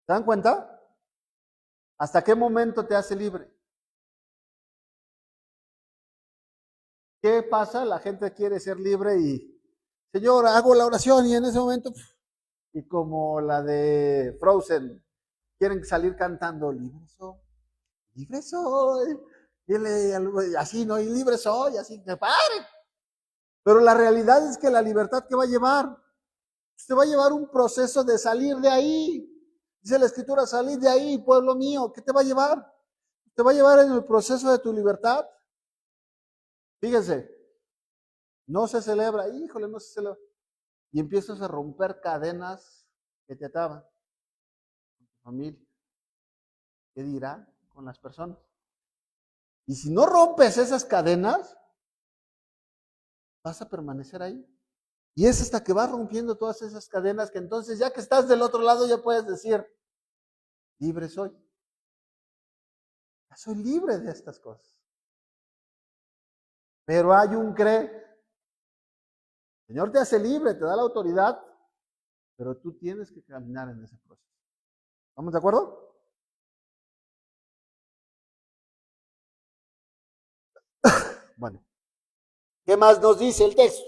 ¿Se dan cuenta? ¿Hasta qué momento te hace libre? ¿Qué pasa? La gente quiere ser libre y, Señor, hago la oración y en ese momento, y como la de Frozen, quieren salir cantando, libre soy, y así, ¿no? Y libre soy, así, que pare. Pero la realidad es que la libertad, ¿qué va a llevar? Usted va a llevar un proceso de salir de ahí. Dice la Escritura, salir de ahí, pueblo mío. ¿Qué te va a llevar? Te va a llevar en el proceso de tu libertad. Fíjense, no se celebra, híjole, no se celebra. Y empiezas a romper cadenas que te ataban con tu familia. ¿Qué dirá con las personas? Y si no rompes esas cadenas, vas a permanecer ahí. Y es hasta que vas rompiendo todas esas cadenas que entonces ya que estás del otro lado ya puedes decir, libre soy. Ya soy libre de estas cosas. Pero hay un cree. El Señor te hace libre, te da la autoridad, pero tú tienes que caminar en ese proceso. ¿Estamos de acuerdo? Bueno, ¿qué más nos dice el texto?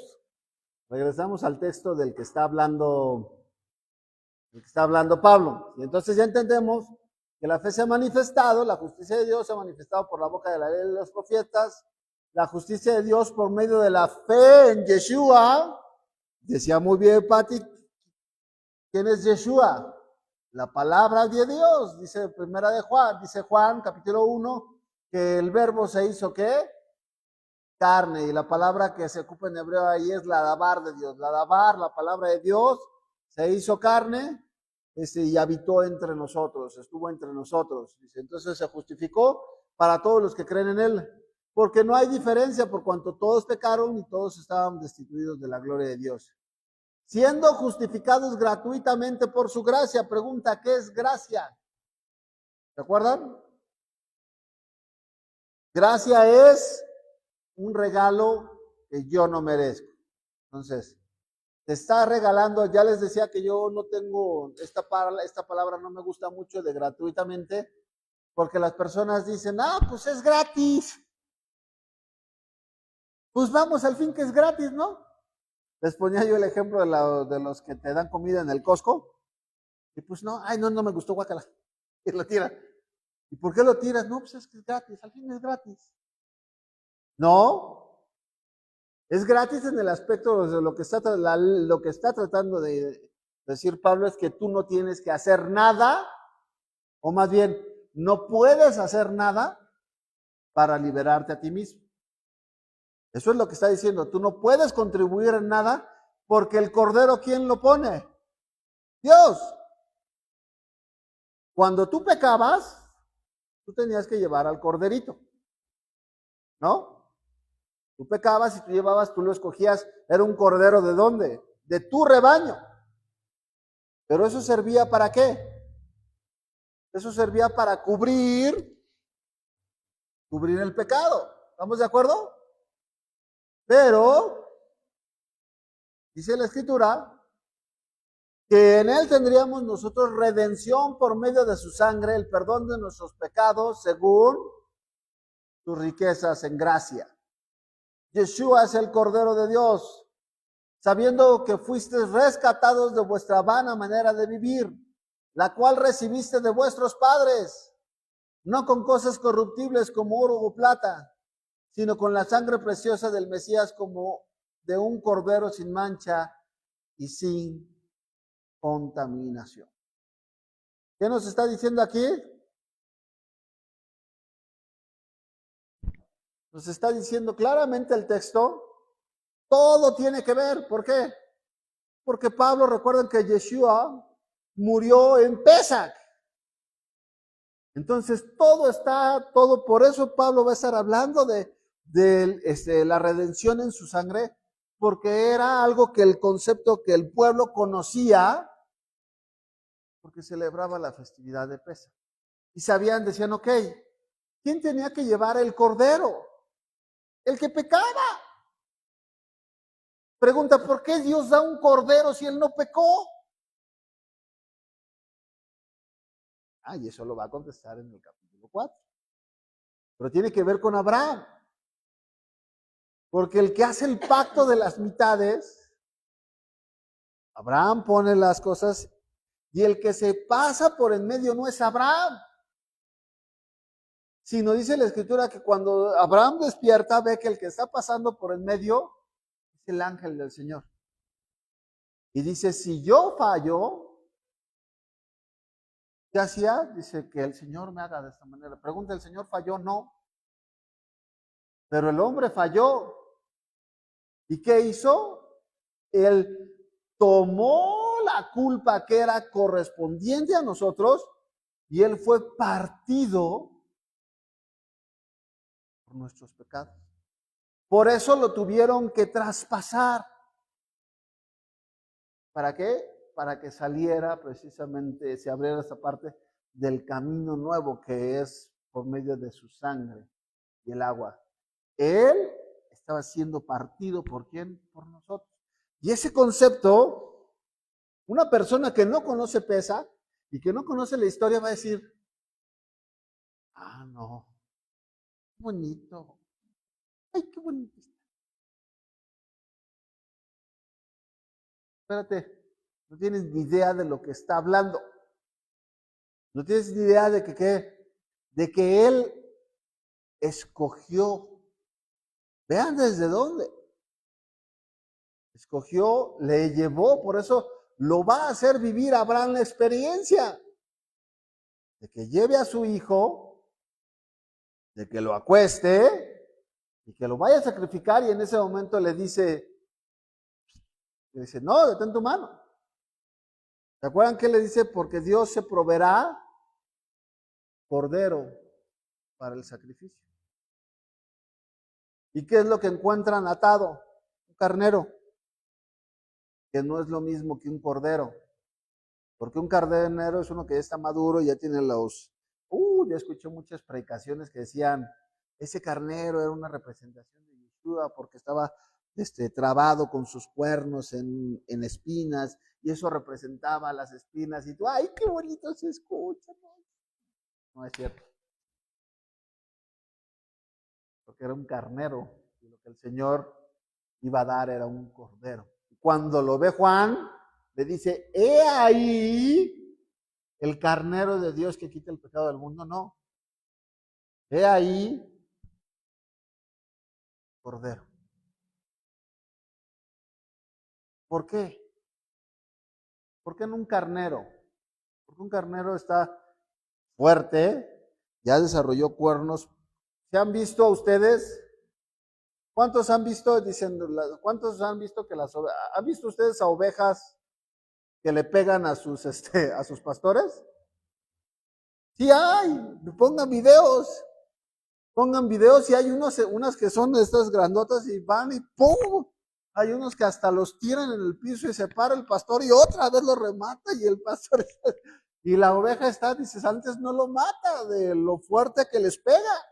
Regresamos al texto del que está hablando Pablo. Y entonces ya entendemos que la fe se ha manifestado, la justicia de Dios se ha manifestado por la boca de la ley de los profetas, la justicia de Dios por medio de la fe en Yeshua. Decía muy bien Pati, ¿quién es Yeshua? La palabra de Dios, dice Juan, capítulo 1, que el verbo se hizo ¿qué? Carne, y la palabra que se ocupa en hebreo ahí es la dabar de Dios. La dabar, la palabra de Dios, se hizo carne y habitó entre nosotros, estuvo entre nosotros. Entonces se justificó para todos los que creen en él, porque no hay diferencia por cuanto todos pecaron y todos estaban destituidos de la gloria de Dios. Siendo justificados gratuitamente por su gracia. Pregunta, ¿qué es gracia? ¿Se acuerdan? Gracia es un regalo que yo no merezco. Entonces, te está regalando, ya les decía que yo no tengo, esta palabra no me gusta mucho de gratuitamente, porque las personas dicen, pues es gratis. Pues vamos, al fin que es gratis, ¿no? Les ponía yo el ejemplo de los que te dan comida en el Costco, y pues no me gustó, guácala, y lo tiran. ¿Y por qué lo tiras? No, pues es que es gratis, al fin es gratis. No, es gratis en el aspecto de lo que está tratando de decir Pablo es que tú no tienes que hacer nada, o más bien, no puedes hacer nada para liberarte a ti mismo. Eso es lo que está diciendo, tú no puedes contribuir en nada porque el cordero, ¿quién lo pone? Dios. Cuando tú pecabas, tú tenías que llevar al corderito, ¿no? Tú pecabas y tú lo escogías, era un cordero ¿de dónde? De tu rebaño. Pero eso servía ¿para qué? Eso servía para cubrir el pecado. ¿Estamos de acuerdo? Pero, dice la Escritura, que en él tendríamos nosotros redención por medio de su sangre, el perdón de nuestros pecados según sus riquezas en gracia. Yeshua es el Cordero de Dios, sabiendo que fuisteis rescatados de vuestra vana manera de vivir, la cual recibiste de vuestros padres, no con cosas corruptibles como oro o plata, sino con la sangre preciosa del Mesías como de un cordero sin mancha y sin contaminación. ¿Qué nos está diciendo aquí? Nos está diciendo claramente el texto, todo tiene que ver. ¿Por qué? Porque Pablo, recuerden que Yeshua murió en Pesach. Entonces todo, por eso Pablo va a estar hablando de la redención en su sangre, porque era algo que el concepto que el pueblo conocía, porque celebraba la festividad de Pesach. Y decían, ok, ¿quién tenía que llevar el cordero? El que pecaba. Pregunta, ¿por qué Dios da un cordero si él no pecó? Y eso lo va a contestar en el capítulo 4. Pero tiene que ver con Abraham. Porque el que hace el pacto de las mitades, Abraham pone las cosas, y el que se pasa por en medio no es Abraham. Sino dice la Escritura que cuando Abraham despierta, ve que el que está pasando por en medio es el ángel del Señor. Y dice, si yo fallo, ¿qué hacía? Dice que el Señor me haga de esta manera. Pregunta, ¿el Señor falló? No. Pero el hombre falló. ¿Y qué hizo? Él tomó la culpa que era correspondiente a nosotros y él fue partido por nuestros pecados. Por eso lo tuvieron que traspasar. ¿Para qué? Para que saliera precisamente, se abriera esa parte del camino nuevo que es por medio de su sangre y el agua. Él estaba siendo partido ¿por quién? Por nosotros. Y ese concepto, una persona que no conoce Pesach y que no conoce la historia va a decir, no, bonito, Ay, qué bonito está. Espérate, no tienes ni idea de lo que está hablando. No tienes ni idea de que qué, de que Él escogió. Vean desde dónde. Escogió, le llevó, por eso lo va a hacer vivir a Abraham la experiencia de que lleve a su hijo, de que lo acueste y que lo vaya a sacrificar, y en ese momento le dice, no, detén tu mano. ¿Se acuerdan que le dice? Porque Dios se proveerá cordero para el sacrificio. ¿Y qué es lo que encuentran atado? Un carnero, que no es lo mismo que un cordero. Porque un carnero es uno que ya está maduro y ya tiene los... ya escuché muchas predicaciones que decían, ese carnero era una representación de Yeshua porque estaba trabado con sus cuernos en espinas, y eso representaba las espinas, y tú, ¡ay, qué bonito se escucha! No es cierto. Porque era un carnero, y lo que el Señor iba a dar era un cordero. Y cuando lo ve Juan, le dice, he ahí el carnero de Dios que quita el pecado del mundo. No, he ahí cordero. ¿Por qué? ¿Por qué no un carnero? Porque un carnero está fuerte, ya desarrolló cuernos. ¿Se han visto ustedes? ¿Cuántos han visto? ¿Cuántos han visto que las ovejas? ¿Han visto ustedes a ovejas que le pegan a sus pastores? Sí hay, pongan videos y hay unas que son estas grandotas y van y ¡pum! Hay unos que hasta los tiran en el piso y se para el pastor y otra vez lo remata y el pastor y la oveja está, dices, antes no lo mata de lo fuerte que les pega.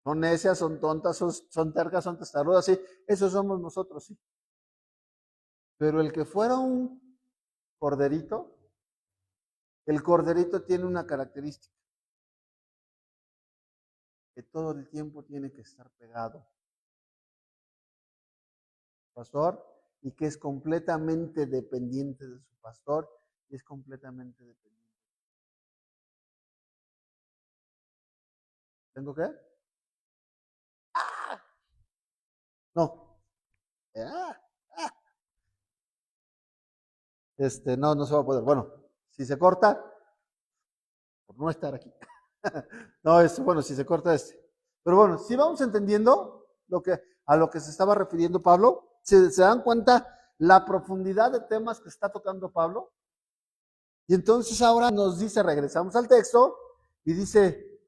Son necias, son tontas, son tercas, son testarudas, sí, esos somos nosotros, sí. Pero el que fuera un corderito, el corderito tiene una característica, que todo el tiempo tiene que estar pegado, pastor, y que es completamente dependiente de su pastor, y es completamente dependiente. ¿Tengo qué? ¡Ah! No. No se va a poder. Bueno, si se corta, por no estar aquí. No, bueno, si se corta Pero bueno, si vamos entendiendo a lo que se estaba refiriendo Pablo, ¿se dan cuenta la profundidad de temas que está tocando Pablo? Y entonces ahora nos dice, regresamos al texto, y dice,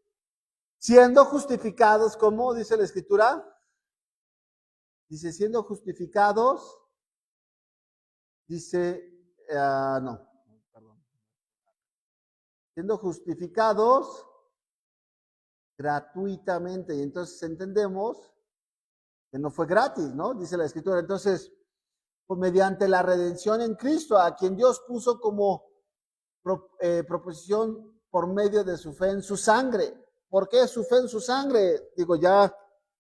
siendo justificados, ¿cómo dice la Escritura? Dice, siendo justificados, dice, no, perdón. Siendo justificados gratuitamente. Y entonces entendemos que no fue gratis, ¿no? Dice la Escritura. Entonces, pues mediante la redención en Cristo, a quien Dios puso como proposición por medio de su fe en su sangre. ¿Por qué su fe en su sangre? Digo, ya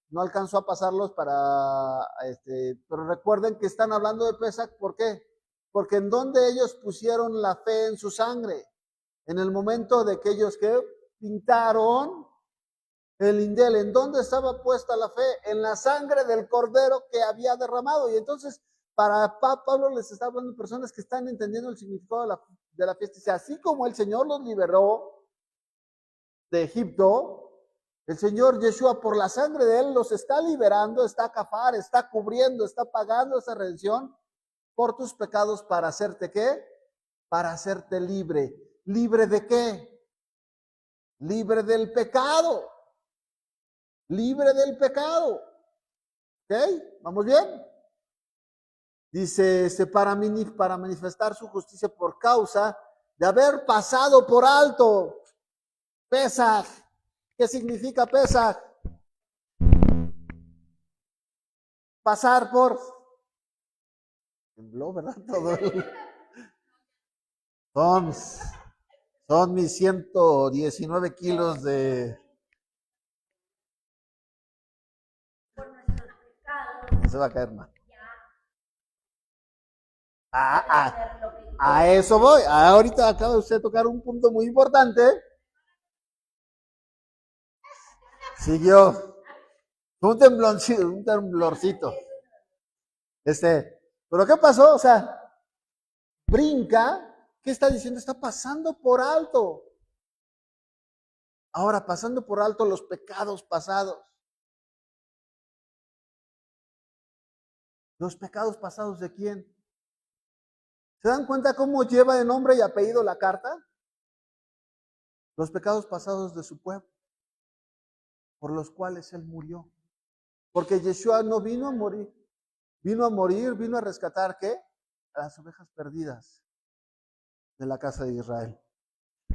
no alcanzó a pasarlos pero recuerden que están hablando de Pesach. ¿Por qué? Porque en donde ellos pusieron la fe en su sangre, en el momento de que ellos que pintaron el lindel, ¿en dónde estaba puesta la fe? En la sangre del cordero que había derramado. Y entonces, para Pablo les está hablando de personas que están entendiendo el significado de la fiesta. Dice, así como el Señor los liberó de Egipto, el Señor Yeshua, por la sangre de Él, los está liberando, está cafar, está cubriendo, está pagando esa redención por tus pecados para hacerte ¿qué? Para hacerte libre. ¿Libre de qué? Libre del pecado. Libre del pecado. ¿Ok? ¿Vamos bien? Dice, para manifestar su justicia por causa de haber pasado por alto. Pesaj. ¿Qué significa Pesaj? Pasar por... Tembló, ¿verdad? Todo. Son mis 119 kilos de se va a caer mal. A eso voy. Ahorita acaba usted de tocar un punto muy importante. Siguió. Un temblorcito. Pero ¿qué pasó? O sea, brinca. ¿Qué está diciendo? Está pasando por alto. Ahora, pasando por alto los pecados pasados. ¿Los pecados pasados de quién? ¿Se dan cuenta cómo lleva de nombre y apellido la carta? Los pecados pasados de su pueblo, por los cuales él murió. Porque Yeshua no vino a morir, vino a rescatar, ¿qué? A las ovejas perdidas de la casa de Israel.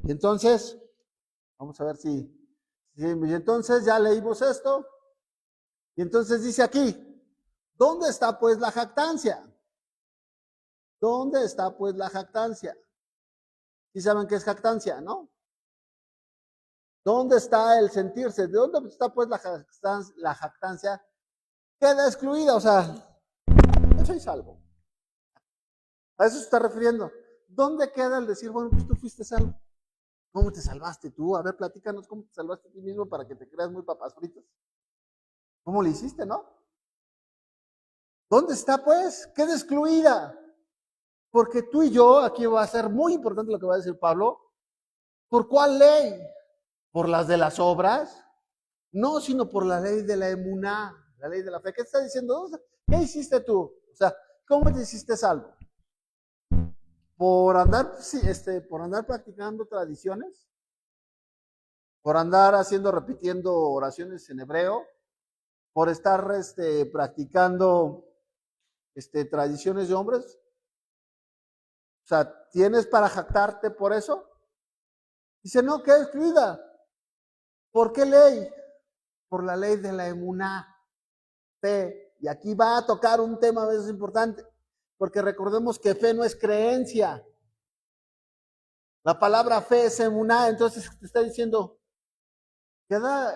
Y entonces, vamos a ver si y entonces ya leímos esto. Y entonces dice aquí, ¿dónde está pues la jactancia? ¿Dónde está pues la jactancia? ¿Sí saben qué es jactancia, no? ¿Dónde está el sentirse? ¿De dónde está pues la jactancia? Queda excluida, o sea, yo soy salvo. A eso se está refiriendo. ¿Dónde queda el decir, bueno, pues tú fuiste salvo? ¿Cómo te salvaste tú? A ver, platícanos cómo te salvaste a ti mismo para que te creas muy papas fritas. ¿Cómo le hiciste, no? ¿Dónde está pues? Queda excluida. Porque tú y yo, aquí va a ser muy importante lo que va a decir Pablo, ¿por cuál ley? ¿Por las de las obras? No, sino por la ley de la emuná, la ley de la fe. ¿Qué está diciendo? ¿Qué hiciste tú? O sea, ¿cómo te hiciste salvo? ¿Por andar, por andar practicando tradiciones? ¿Por andar repitiendo oraciones en hebreo? ¿Por estar practicando tradiciones de hombres? O sea, ¿tienes para jactarte por eso? Dice, no, queda excluida. ¿Por qué ley? Por la ley de la emuná, fe. Y aquí va a tocar un tema a veces importante, porque recordemos que fe no es creencia. La palabra fe es emuná, entonces te está diciendo, queda,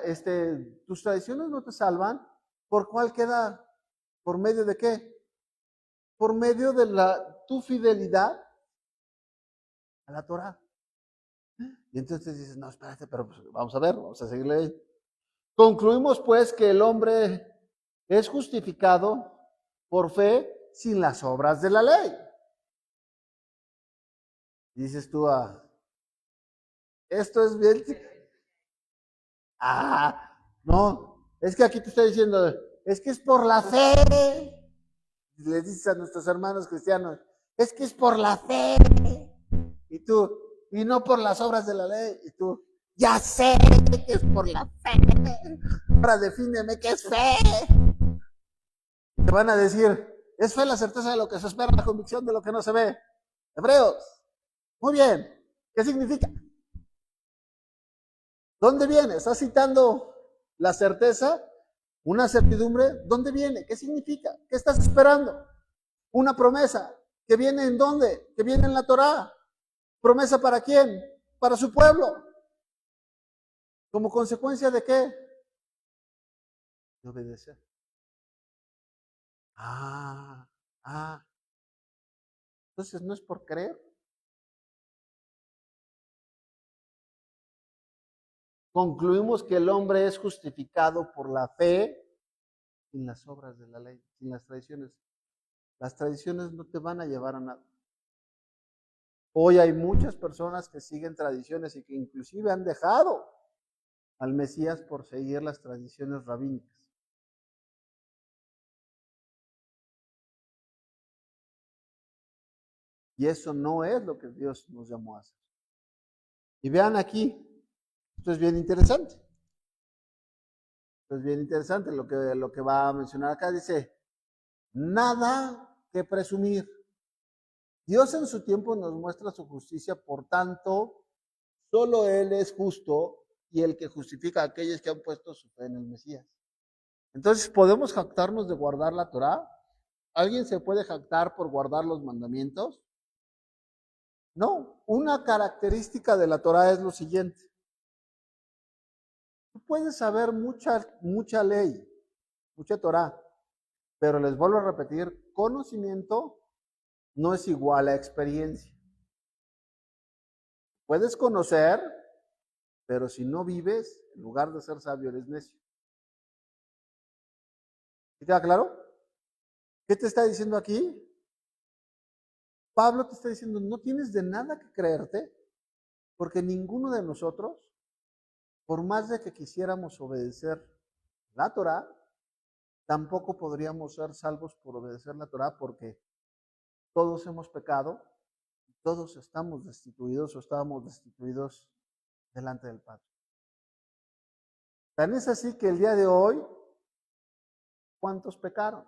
tus tradiciones no te salvan. ¿Por cuál queda? ¿Por medio de qué? Por medio de tu fidelidad a la Torah. Y entonces dices, no, espérate, pero pues, vamos a ver, vamos a seguirle. Concluimos pues que el hombre es justificado por fe sin las obras de la ley. Dices tú, esto es bien. No, es que aquí te está diciendo, es que es por la fe. Les dices a nuestros hermanos cristianos, es que es por la fe. Y tú, y no por las obras de la ley. Y tú, ya sé que es por la fe. Ahora defíneme qué es fe. Te van a decir, es fe la certeza de lo que se espera, la convicción de lo que no se ve. Hebreos, muy bien, ¿qué significa? ¿Dónde viene? ¿Estás citando la certeza? ¿Una certidumbre? ¿Dónde viene? ¿Qué significa? ¿Qué estás esperando? Una promesa. ¿Que viene en dónde? ¿Que viene en la Torá? ¿Promesa para quién? Para su pueblo. ¿Como consecuencia de qué? De obedecer. Entonces no es por creer. Concluimos que el hombre es justificado por la fe sin las obras de la ley, sin las tradiciones. Las tradiciones no te van a llevar a nada. Hoy hay muchas personas que siguen tradiciones y que inclusive han dejado al Mesías por seguir las tradiciones rabínicas. Y eso no es lo que Dios nos llamó a hacer. Y vean aquí, esto es bien interesante. Esto es bien interesante lo que va a mencionar acá. Dice, nada que presumir. Dios en su tiempo nos muestra su justicia, por tanto, solo Él es justo y el que justifica a aquellos que han puesto su fe en el Mesías. Entonces, ¿podemos jactarnos de guardar la Torá? ¿Alguien se puede jactar por guardar los mandamientos? No, una característica de la Torá es lo siguiente. Tú puedes saber mucha ley, mucha Torá, Pero les vuelvo a repetir, conocimiento no es igual a experiencia. Puedes conocer, pero si no vives, en lugar de ser sabio, eres necio. ¿Sí queda claro? ¿Qué te está diciendo aquí? Pablo te está diciendo, no tienes de nada que creerte, porque ninguno de nosotros, por más de que quisiéramos obedecer la Torá, tampoco podríamos ser salvos por obedecer la Torá, porque todos hemos pecado, todos estamos destituidos o estábamos destituidos delante del Padre. Tan es así que el día de hoy, ¿cuántos pecaron?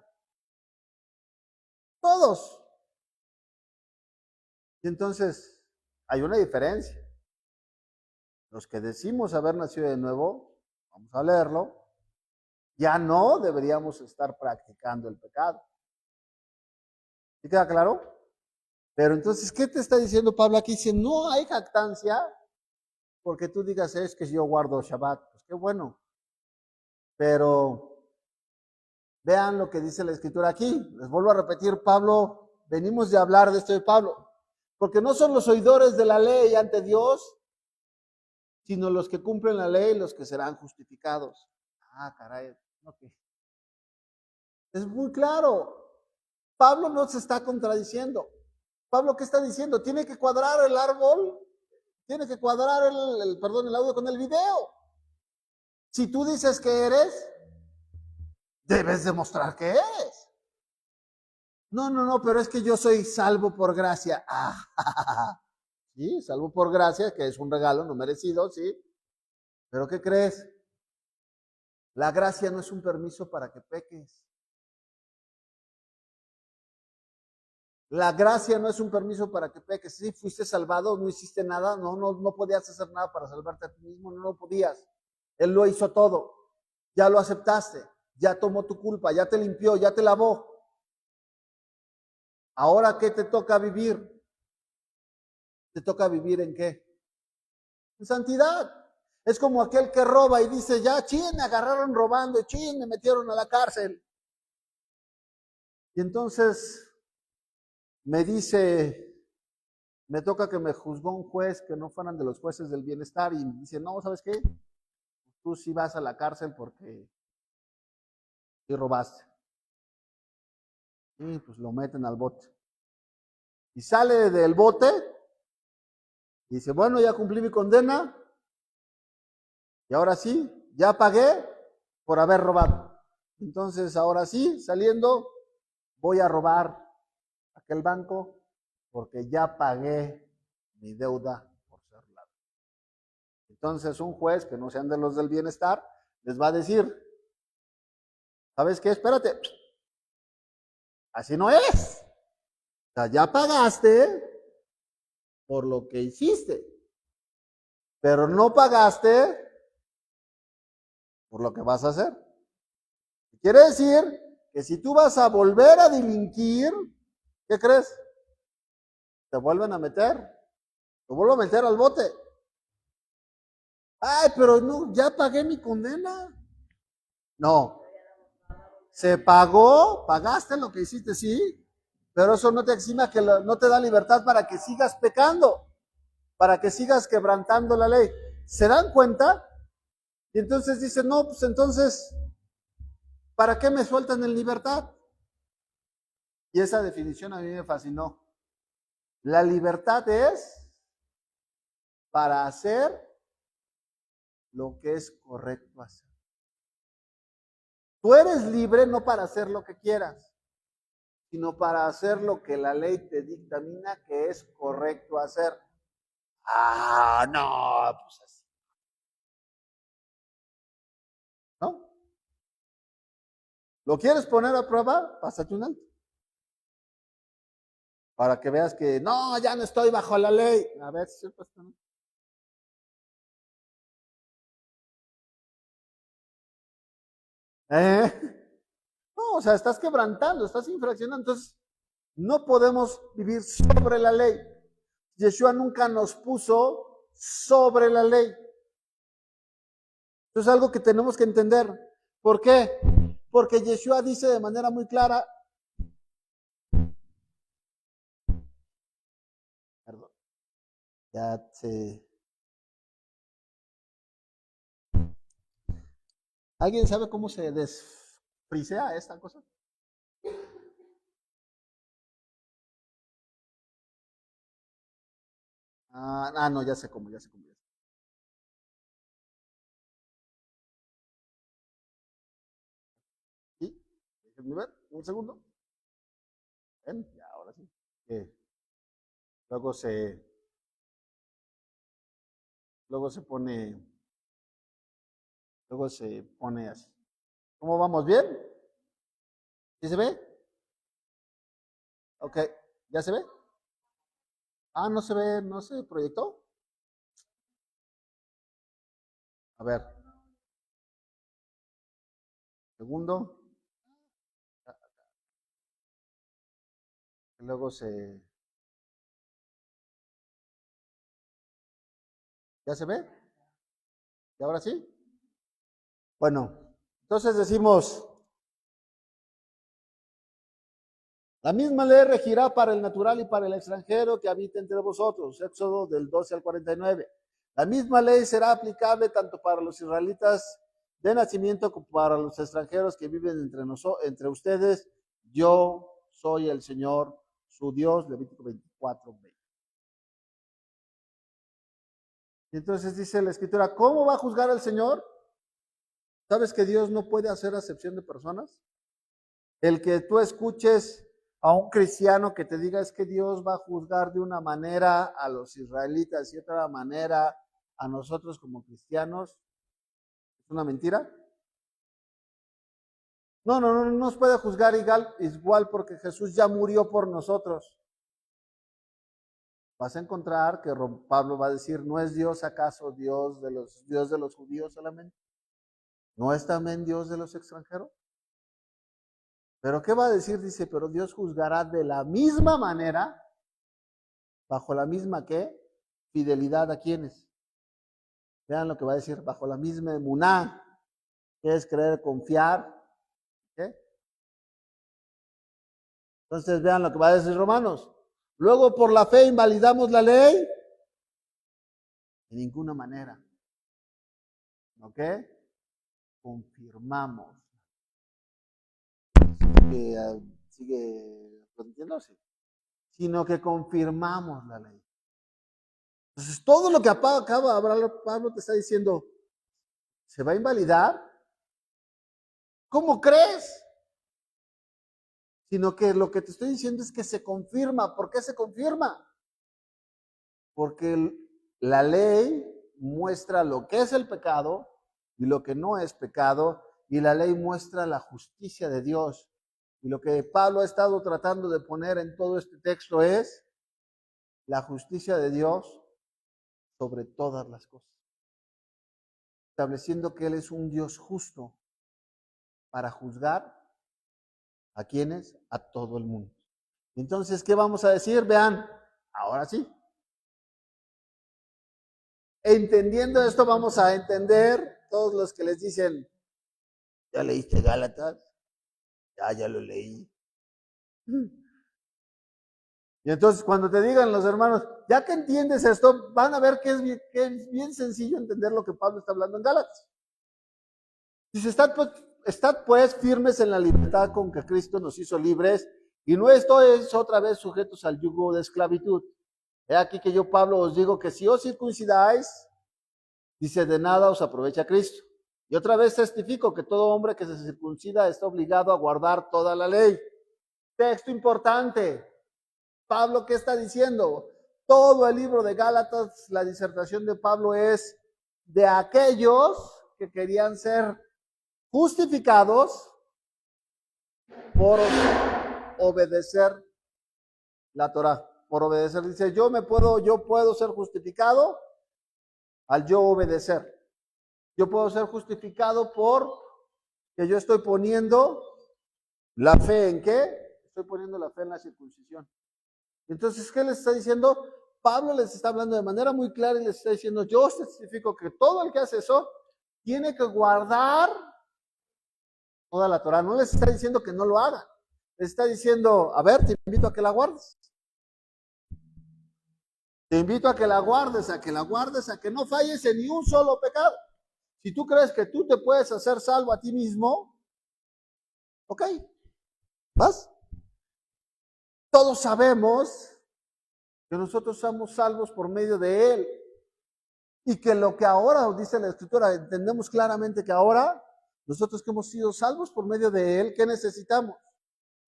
Todos. Y entonces, hay una diferencia. Los que decimos haber nacido de nuevo, vamos a leerlo, ya no deberíamos estar practicando el pecado. ¿Sí queda claro? Pero entonces, ¿qué te está diciendo Pablo aquí? Dice, no hay jactancia porque tú digas, es que yo guardo Shabbat. Pues qué bueno. Pero vean lo que dice la Escritura aquí. Les vuelvo a repetir, Pablo, venimos de hablar de esto de Pablo. Porque no son los oidores de la ley ante Dios, sino los que cumplen la ley, los que serán justificados. Ah, caray. Okay. Es muy claro. Pablo no se está contradiciendo. Pablo, ¿qué está diciendo? Tiene que cuadrar el árbol, tiene que cuadrar el audio con el video. Si tú dices que eres, debes demostrar que eres. No, pero es que yo soy salvo por gracia. Sí, salvo por gracia, que es un regalo no merecido, sí. Pero ¿qué crees? La gracia no es un permiso para que peques. La gracia no es un permiso para que peques. Sí, fuiste salvado, no hiciste nada, no podías hacer nada para salvarte a ti mismo, no lo podías. Él lo hizo todo. Ya lo aceptaste, ya tomó tu culpa, ya te limpió, ya te lavó. Ahora, ¿qué te toca vivir? ¿Te toca vivir en qué? En santidad. Es como aquel que roba y dice, ya, me agarraron robando, me metieron a la cárcel. Y entonces me dice, me toca que me juzgó un juez que no fueran de los jueces del bienestar y me dice, no, ¿sabes qué? Tú sí vas a la cárcel porque sí robaste. Y pues lo meten al bote. Y sale del bote y dice, bueno, ya cumplí mi condena y ahora sí, ya pagué por haber robado. Entonces, ahora sí, saliendo, voy a robar aquel banco porque ya pagué mi deuda por ser ladrón. Entonces, un juez que no sean de los del bienestar les va a decir, ¿sabes qué? Espérate, así no es. O sea, ya pagaste por lo que hiciste, pero no pagaste por lo que vas a hacer. Quiere decir que si tú vas a volver a delinquir, ¿qué crees? Te vuelven a meter, te vuelven a meter al bote. Ay, pero no, ya pagué mi condena. No, se pagó, pagaste lo que hiciste, sí, pero eso no te exima, no te da libertad para que sigas pecando, para que sigas quebrantando la ley. ¿Se dan cuenta? Y entonces dicen, no, pues entonces, ¿para qué me sueltan en libertad? Y esa definición a mí me fascinó. La libertad es para hacer lo que es correcto hacer. Tú eres libre no para hacer lo que quieras, sino para hacer lo que la ley te dictamina que es correcto hacer. Ah, no, pues así. ¿No? ¿Lo quieres poner a prueba? Pásate un alto. Para que veas que, no, ya no estoy bajo la ley. A ver si pues, ¿no? No, o sea, estás quebrantando, estás infraccionando. Entonces, no podemos vivir sobre la ley. Yeshua nunca nos puso sobre la ley. Eso es algo que tenemos que entender. ¿Por qué? porque Yeshua dice de manera muy clara, perdón, ya se... ¿Alguien sabe cómo se desfrisea esta cosa? No, ya sé cómo, ya sé cómo. ¿Sí? Déjenme ver, un segundo. ¿Ven? Ya, ahora sí. Luego se, luego se pone, luego se pone así. ¿Cómo vamos? ¿Bien? ¿Sí se ve? Ok, ¿ya se ve? No se ve, no se proyectó. A ver, segundo. Luego se, ¿ya se ve? ¿Y ahora sí? Bueno, entonces decimos, la misma ley regirá para el natural y para el extranjero que habita entre vosotros. Éxodo del 12 al 49. La misma ley será aplicable tanto para los israelitas de nacimiento como para los extranjeros que viven entre ustedes. Yo soy el Señor, su Dios. Levítico 24, 20. Y entonces dice la Escritura, ¿cómo va a juzgar el Señor? ¿Sabes que Dios no puede hacer acepción de personas? El que tú escuches a un cristiano que te diga es que Dios va a juzgar de una manera a los israelitas y otra manera a nosotros como cristianos, ¿es una mentira? No nos puede juzgar igual porque Jesús ya murió por nosotros. Vas a encontrar que Pablo va a decir, ¿no es Dios acaso Dios de los judíos solamente? ¿No es también Dios de los extranjeros? ¿Pero qué va a decir? Dice, pero Dios juzgará de la misma manera, bajo la misma ¿qué? Fidelidad a quienes. Vean lo que va a decir, bajo la misma emuná, que es creer, confiar. ¿Qué? Entonces vean lo que va a decir Romanos. Luego por la fe invalidamos la ley. De ninguna manera. ¿Ok? Confirmamos. Sigue repitiéndose. Sino que confirmamos la ley. Entonces todo lo que acaba de hablar Pablo te está diciendo, ¿se va a invalidar? ¿Cómo crees? Sino que lo que te estoy diciendo es que se confirma. ¿Por qué se confirma? Porque la ley muestra lo que es el pecado y lo que no es pecado, y la ley muestra la justicia de Dios. Y lo que Pablo ha estado tratando de poner en todo este texto es la justicia de Dios sobre todas las cosas, estableciendo que Él es un Dios justo para juzgar ¿a quiénes? A todo el mundo. Entonces, ¿qué vamos a decir? Vean, ahora sí. Entendiendo esto, vamos a entender todos los que les dicen, ¿ya leíste Gálatas? Ya lo leí. Y entonces, cuando te digan los hermanos, ya que entiendes esto, van a ver que es bien sencillo entender lo que Pablo está hablando en Gálatas. Dice, estad pues firmes en la libertad con que Cristo nos hizo libres, y no estéis otra vez sujetos al yugo de esclavitud. He aquí que yo, Pablo, os digo que si os circuncidáis, dice, de nada os aprovecha Cristo. Y otra vez testifico que todo hombre que se circuncida está obligado a guardar toda la ley. Texto importante. Pablo, ¿qué está diciendo? Todo el libro de Gálatas, la disertación de Pablo es de aquellos que querían ser justificados por obedecer la Torah. Por obedecer, dice, yo puedo ser justificado al yo obedecer. Yo puedo ser justificado por que yo estoy poniendo la fe en qué? Estoy poniendo la fe en la circuncisión. Entonces, ¿qué les está diciendo? Pablo les está hablando de manera muy clara y les está diciendo, yo testifico que todo el que hace eso tiene que guardar toda la Torah. No les está diciendo que no lo hagan. Les está diciendo, a ver, te invito a que la guardes. Te invito a que la guardes, a que la guardes, a que no falles en ni un solo pecado. Si tú crees que tú te puedes hacer salvo a ti mismo, ok, ¿vas? Todos sabemos que nosotros somos salvos por medio de Él. Y que lo que ahora, dice la Escritura, entendemos claramente que ahora, nosotros que hemos sido salvos por medio de Él, ¿qué necesitamos?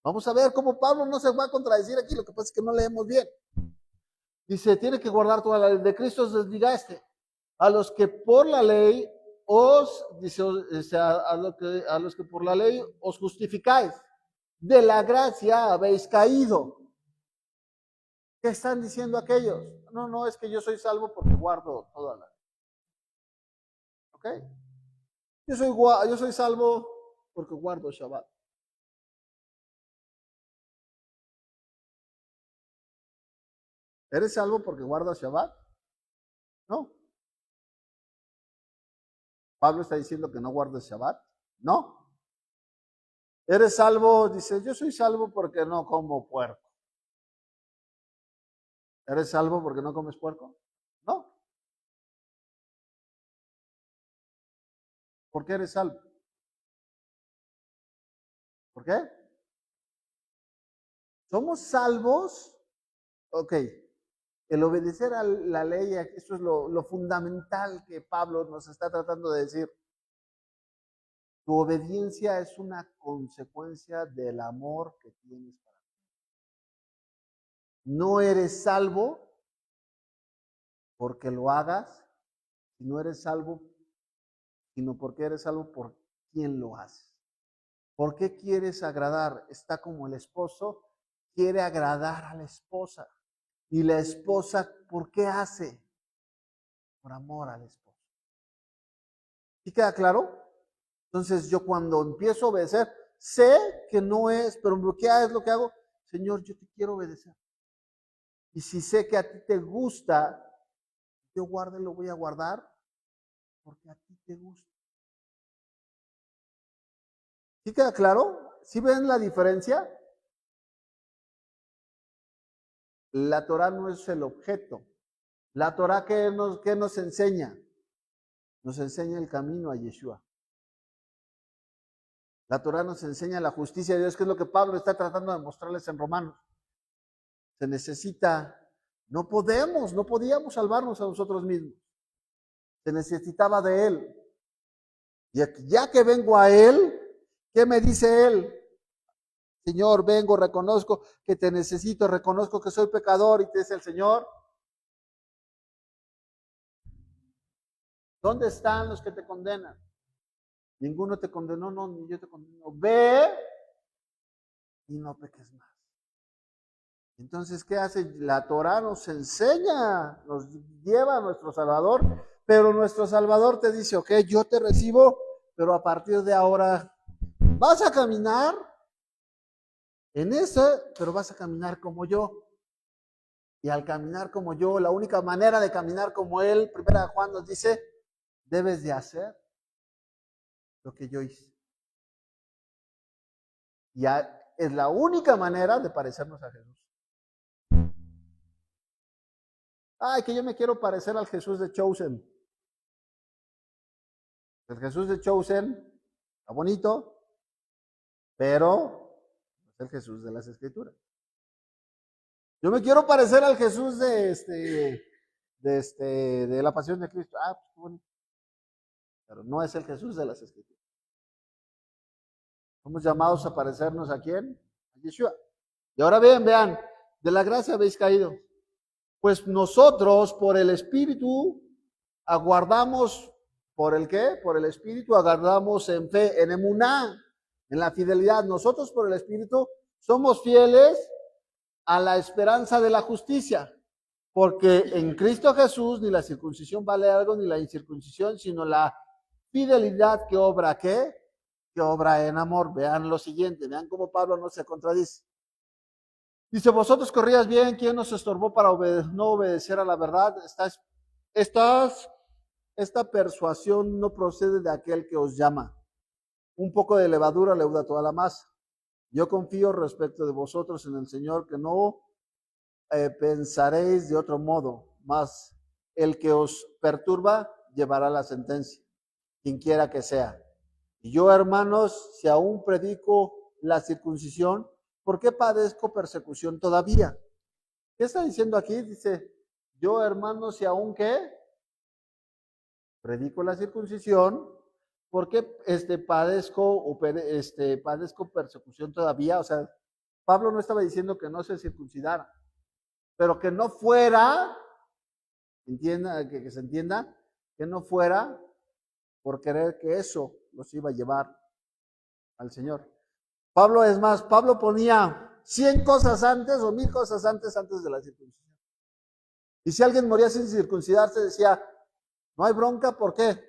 Vamos a ver cómo Pablo no se va a contradecir aquí, lo que pasa es que no leemos bien. Dice, tiene que guardar toda la ley de Cristo, os desligaste. A los que por la ley a los que por la ley os justificáis, de la gracia habéis caído. ¿Qué están diciendo aquellos? No, es que yo soy salvo porque guardo toda la ley. ¿Ok? Yo soy salvo porque guardo Shabbat. ¿Eres salvo porque guardas Shabbat? No. ¿Pablo está diciendo que no guardes Shabbat? No. ¿Eres salvo? Dice, yo soy salvo porque no como puerco. ¿Eres salvo porque no comes puerco? No. ¿Por qué eres salvo? ¿Por qué? Somos salvos, ok, el obedecer a la ley, esto es lo fundamental que Pablo nos está tratando de decir. Tu obediencia es una consecuencia del amor que tienes para ti. No eres salvo porque lo hagas, no eres salvo, sino porque eres salvo por quien lo hace. ¿Por qué quieres agradar? Está como el esposo quiere agradar a la esposa. Y la esposa, ¿por qué hace? Por amor al esposo. ¿Sí queda claro? Entonces yo cuando empiezo a obedecer, sé que no es, pero ¿qué es lo que hago? Señor, yo te quiero obedecer. Y si sé que a ti te gusta, yo lo voy a guardar porque a ti te gusta. ¿Sí queda claro? ¿Sí ven la diferencia? La Torah no es el objeto. La Torah, ¿qué nos enseña? Nos enseña el camino a Yeshua. La Torah nos enseña la justicia de Dios, que es lo que Pablo está tratando de mostrarles en Romanos. Se necesita, no podíamos salvarnos a nosotros mismos. Se necesitaba de Él. Y ya que vengo a Él, ¿qué me dice Él? Señor, vengo, reconozco que te necesito, reconozco que soy pecador, y te dice el Señor, ¿dónde están los que te condenan? Ninguno te condenó, no, ni yo te condeno. Ve y no peques más. Entonces, ¿qué hace? La Torah nos enseña, nos lleva a nuestro Salvador, pero nuestro Salvador te dice, ok, yo te recibo, pero a partir de ahora vas a caminar en ese, pero vas a caminar como yo. Y al caminar como yo, la única manera de caminar como Él, primera Juan nos dice, debes de hacer lo que yo hice. Ya es la única manera de parecernos a Jesús. Ay, que yo me quiero parecer al Jesús de Chosen. El Jesús de Chosen está bonito, pero es el Jesús de las Escrituras. Yo me quiero parecer al Jesús de la Pasión de Cristo. Ah, pues qué bonito. Pero no es el Jesús de las Escrituras. Somos llamados a parecernos ¿a quién? A Yeshua. Y ahora vean, de la gracia habéis caído. Pues nosotros por el Espíritu aguardamos, ¿por el qué? Por el Espíritu aguardamos en fe, en emuná, en la fidelidad. Nosotros por el Espíritu somos fieles a la esperanza de la justicia, porque en Cristo Jesús ni la circuncisión vale algo, ni la incircuncisión, sino la fidelidad que obra, ¿qué? Que obra en amor. Vean lo siguiente, vean cómo Pablo no se contradice. Dice, vosotros corrías bien, ¿quién nos estorbó para no obedecer a la verdad? Esta persuasión no procede de aquel que os llama. un poco de levadura leuda toda la masa. Yo confío respecto de vosotros en el Señor que no pensaréis de otro modo, mas el que os perturba llevará la sentencia, quien quiera que sea. Y yo, hermanos, si aún predico la circuncisión, ¿por qué padezco persecución todavía? ¿Qué está diciendo aquí? Dice, yo, hermanos, si aún ¿qué? Predico la circuncisión, ¿por qué padezco persecución todavía? O sea, Pablo no estaba diciendo que no se circuncidara, pero que no fuera, que se entienda, que no fuera por querer que eso los iba a llevar al Señor. Pablo, es más, Pablo ponía 100 cosas antes o 1000 cosas antes de la circuncisión. Y si alguien moría sin circuncidarse, decía, no hay bronca, ¿por qué?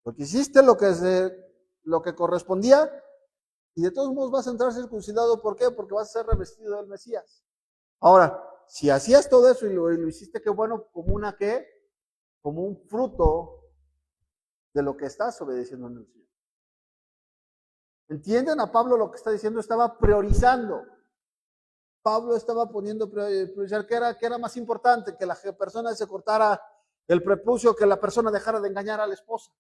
Porque hiciste lo que correspondía y de todos modos vas a entrar circuncidado. ¿Por qué? Porque vas a ser revestido del Mesías. Ahora, si hacías todo eso y lo hiciste, qué bueno, como un fruto de lo que estás obedeciendo en el Señor. ¿Entienden a Pablo lo que está diciendo? Estaba priorizando. Pablo estaba poniendo priorizar que era más importante, que la persona se cortara el prepucio, que la persona dejara de engañar a la esposa.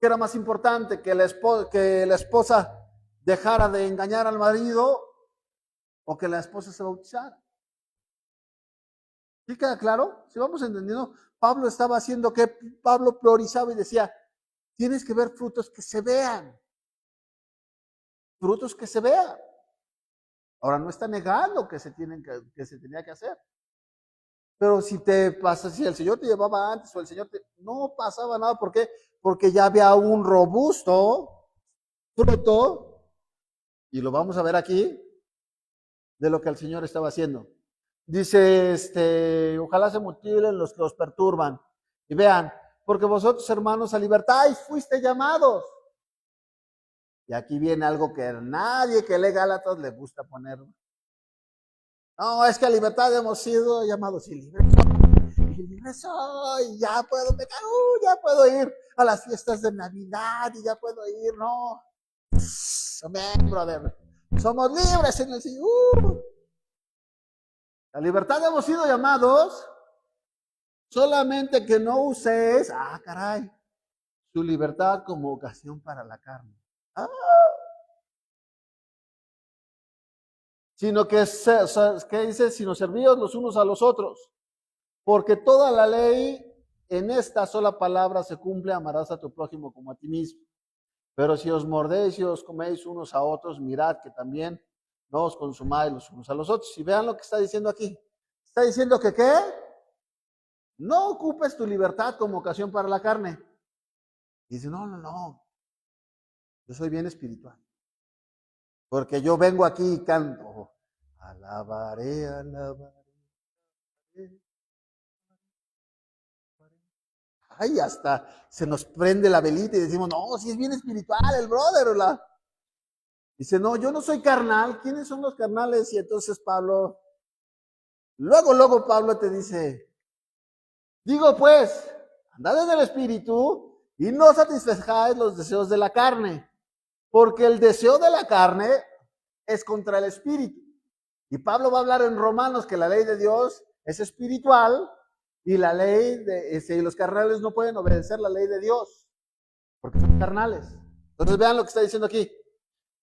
Que era más importante que la esposa dejara de engañar al marido o que la esposa se bautizara. ¿Sí queda claro? Si vamos entendiendo, Pablo estaba haciendo que Pablo priorizaba y decía, tienes que ver frutos que se vean. Frutos que se vean. Ahora no está negando que se tenía que hacer. Pero si el Señor te llevaba antes o el Señor no pasaba nada. ¿Por qué? Porque ya había un robusto fruto, y lo vamos a ver aquí, de lo que el Señor estaba haciendo. Dice, ojalá se mutilen los que los perturban. Y vean, porque vosotros, hermanos, a libertad fuiste llamados. Y aquí viene algo que a nadie que lee Gálatas le gusta poner. No, es que a libertad hemos sido llamados y libre soy, ya puedo pecar, ya puedo ir a las fiestas de Navidad y ya puedo ir, no. Amén, brother. Somos libres en el Señor. A libertad hemos sido llamados, solamente que no uséis, caray, su libertad como ocasión para la carne. Sino que dice, sino servíos los unos a los otros, porque toda la ley en esta sola palabra se cumple, amarás a tu prójimo como a ti mismo. Pero si os mordéis y os coméis unos a otros, mirad que también no os consumáis los unos a los otros. Y vean lo que está diciendo aquí. Está diciendo que ¿qué? No ocupes tu libertad como ocasión para la carne. Y dice, no. Yo soy bien espiritual. Porque yo vengo aquí y canto. Alabaré. Ay, hasta se nos prende la velita y decimos, no, si es bien espiritual el brother. Dice, no, yo no soy carnal. ¿Quiénes son los carnales? Y entonces Pablo, luego Pablo te dice, digo pues, andad en el espíritu y no satisfagáis los deseos de la carne, porque el deseo de la carne es contra el espíritu. Y Pablo va a hablar en Romanos que la ley de Dios es espiritual y la ley y los carnales no pueden obedecer la ley de Dios porque son carnales. Entonces vean lo que está diciendo aquí.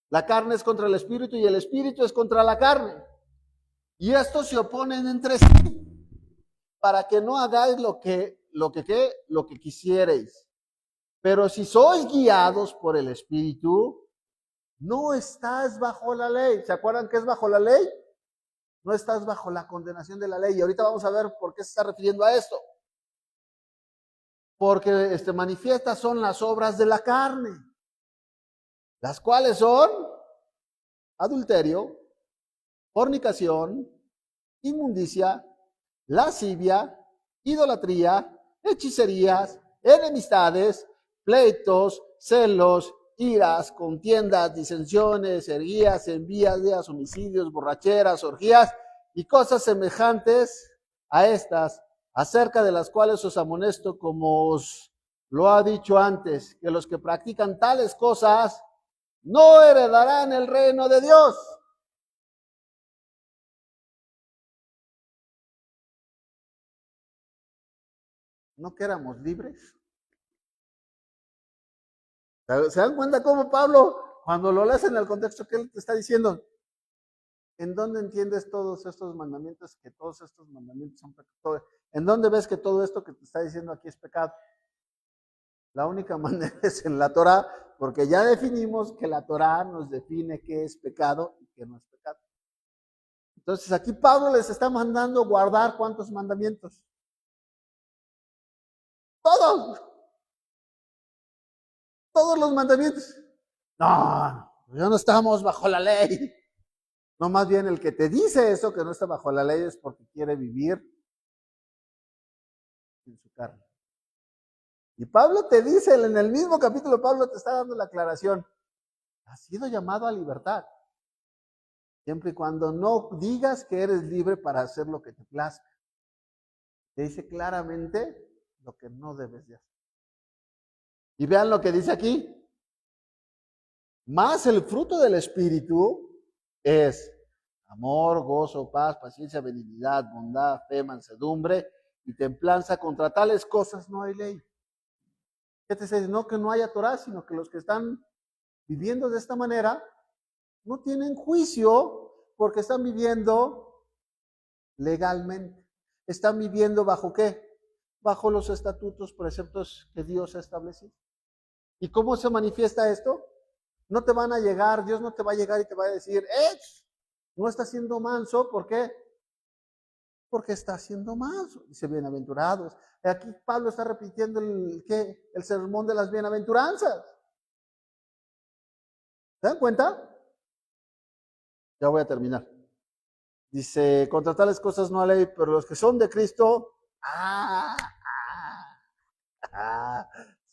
La carne es contra el espíritu y el espíritu es contra la carne. Y estos se oponen entre sí para que no hagáis lo que quisierais. Pero si sois guiados por el espíritu, no estás bajo la ley. ¿Se acuerdan qué es bajo la ley? No estás bajo la condenación de la ley. Y ahorita vamos a ver por qué se está refiriendo a esto. Porque manifiestas son las obras de la carne, las cuales son adulterio, fornicación, inmundicia, lascivia, idolatría, hechicerías, enemistades, pleitos, celos, iras, contiendas, disensiones, herejías, envidias, homicidios, borracheras, orgías y cosas semejantes a estas, acerca de las cuales os amonesto como os lo ha dicho antes, que los que practican tales cosas no heredarán el reino de Dios. ¿No que éramos libres? ¿Se dan cuenta cómo Pablo, cuando lo lees en el contexto que él te está diciendo, ¿en dónde entiendes todos estos mandamientos? Que todos estos mandamientos son pecados. ¿En dónde ves que todo esto que te está diciendo aquí es pecado? La única manera es en la Torá, porque ya definimos que la Torá nos define qué es pecado y qué no es pecado. Entonces aquí Pablo les está mandando guardar ¿cuántos mandamientos? Todos. Todos los mandamientos. No, ya no estamos bajo la ley. No, más bien el que te dice eso, que no está bajo la ley, es porque quiere vivir en su carne. Y Pablo te dice, en el mismo capítulo, Pablo te está dando la aclaración. Has sido llamado a libertad. Siempre y cuando no digas que eres libre para hacer lo que te plazca. Te dice claramente lo que no debes de hacer. Y vean lo que dice aquí. Más el fruto del Espíritu es amor, gozo, paz, paciencia, benignidad, bondad, fe, mansedumbre y templanza. Contra tales cosas no hay ley. ¿Qué te dice? No que no haya Torah, sino que los que están viviendo de esta manera no tienen juicio porque están viviendo legalmente. ¿Están viviendo bajo qué? Bajo los estatutos, preceptos que Dios ha establecido. ¿Y cómo se manifiesta esto? No te van a llegar, Dios no te va a llegar y te va a decir, no está siendo manso, ¿por qué? Porque está siendo manso. Dice, bienaventurados. Aquí Pablo está repitiendo el sermón de las bienaventuranzas. ¿Se dan cuenta? Ya voy a terminar. Dice, contra tales cosas no hay ley, pero los que son de Cristo,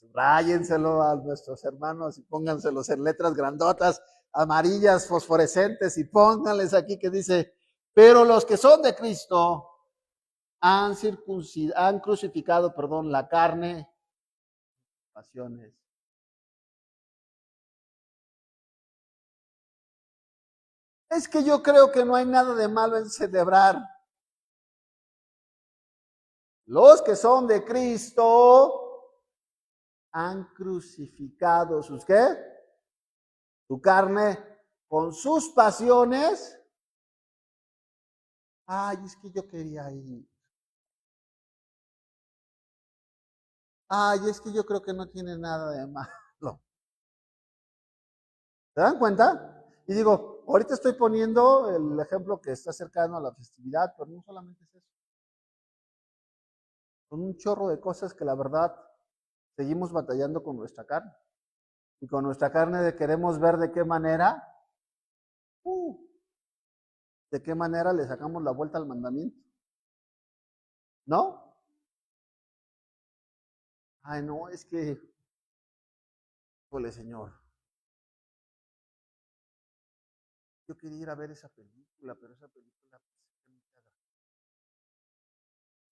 subrayenselo a nuestros hermanos y pónganselos en letras grandotas, amarillas, fosforescentes, y pónganles aquí que dice, pero los que son de Cristo han crucificado, la carne, pasiones. Es que yo creo que no hay nada de malo en celebrar. Los que son de Cristo han crucificado sus ¿qué? Su carne con sus pasiones. Ay, es que yo quería ir. Ay, es que yo creo que no tiene nada de malo. ¿Se dan cuenta? Y digo, ahorita estoy poniendo el ejemplo que está cercano a la festividad, pero no solamente es eso. Son un chorro de cosas que la verdad seguimos batallando con nuestra carne. Y con nuestra carne queremos ver de qué manera le sacamos la vuelta al mandamiento. ¿No? Ay, no, es que, híjole, Señor, yo quería ir a ver esa película, pero esa película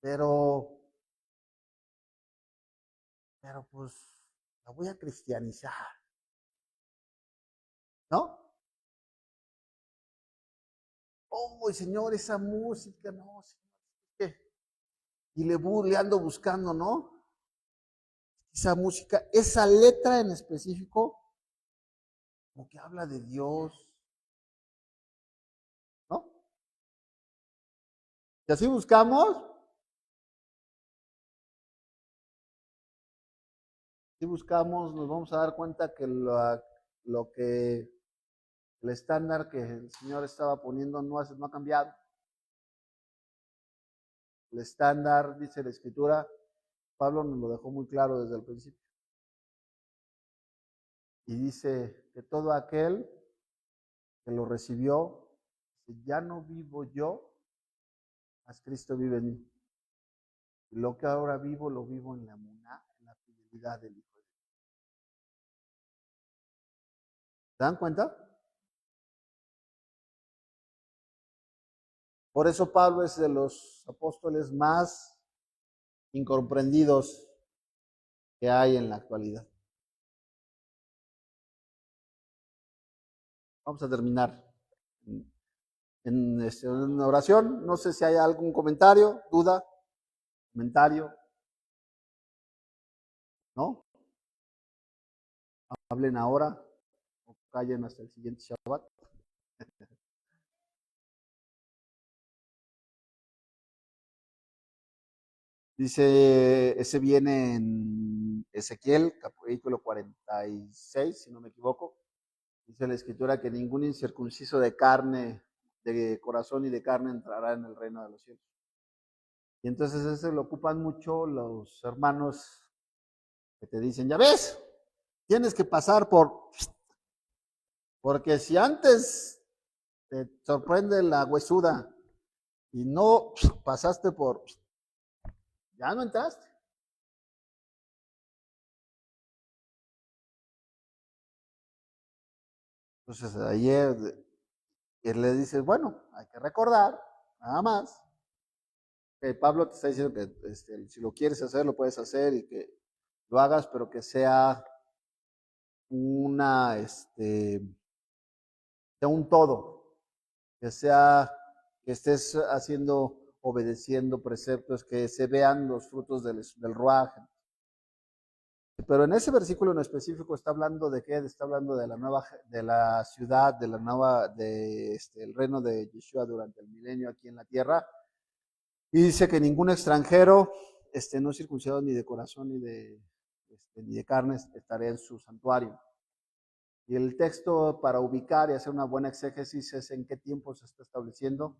pero pues la voy a cristianizar, ¿no? Oh, Señor, esa música, no, Señor, y le ando buscando, ¿no? Esa música, esa letra en específico, como que habla de Dios, ¿no? Y así buscamos, nos vamos a dar cuenta que lo que el estándar que el Señor estaba poniendo no ha cambiado. El estándar, dice la Escritura, Pablo nos lo dejó muy claro desde el principio. Y dice que todo aquel que lo recibió, ya no vivo yo, mas Cristo vive en mí. Y lo que ahora vivo, lo vivo en la muná, en la fidelidad del Hijo de Dios. ¿Se dan cuenta? Por eso Pablo es de los apóstoles más incomprendidos que hay en la actualidad. Vamos a terminar en una oración. No sé si hay algún comentario, duda, comentario, ¿no? Hablen ahora o callen hasta el siguiente Shabbat. Dice, ese viene en Ezequiel, capítulo 46, si no me equivoco. Dice la escritura que ningún incircunciso de carne, de corazón y de carne entrará en el reino de los cielos. Y entonces eso lo ocupan mucho los hermanos que te dicen, ya ves, tienes que pasar porque si antes te sorprende la huesuda y no pasaste ya no entraste. Entonces ahí él le dice, bueno, hay que recordar, nada más, que Pablo te está diciendo que si lo quieres hacer, lo puedes hacer y que lo hagas, pero que sea sea un todo, que estés haciendo, obedeciendo preceptos, que se vean los frutos del ruaj. Pero en ese versículo en específico está hablando de qué, está hablando de la ciudad, el reino de Yeshua durante el milenio aquí en la tierra. Y dice que ningún extranjero, no circuncidado ni de corazón ni de carne, estará en su santuario. Y el texto para ubicar y hacer una buena exégesis es en qué tiempo se está estableciendo,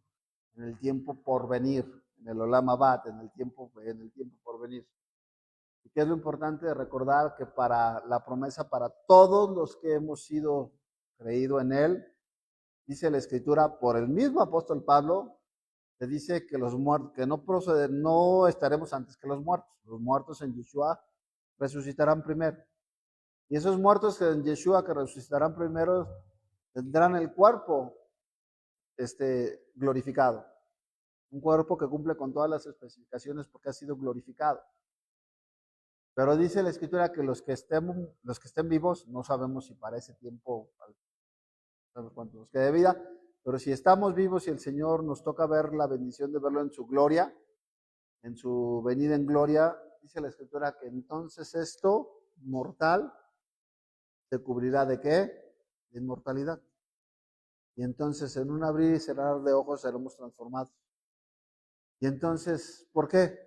en el tiempo por venir, en el Olam Abad, en el tiempo por venir. ¿Y qué es lo importante de recordar? Que para la promesa para todos los que hemos sido creído en él, dice la Escritura, por el mismo apóstol Pablo, te dice que los muertos, que no estaremos antes que los muertos en Yeshua resucitarán primero. Y esos muertos en Yeshua que resucitarán primero tendrán el cuerpo glorificado. Un cuerpo que cumple con todas las especificaciones porque ha sido glorificado. Pero dice la Escritura que los que estén vivos, no sabemos si para ese tiempo, sabemos cuánto nos queda de vida, pero si estamos vivos y el Señor nos toca ver la bendición de verlo en su gloria, en su venida en gloria, dice la Escritura que entonces esto mortal se cubrirá ¿de qué? De inmortalidad. Y entonces en un abrir y cerrar de ojos seremos transformados. Y entonces, ¿por qué?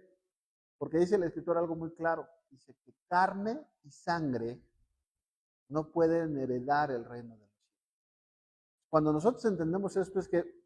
Porque dice la Escritura algo muy claro. Dice que carne y sangre no pueden heredar el reino de los cielos. Cuando nosotros entendemos esto es que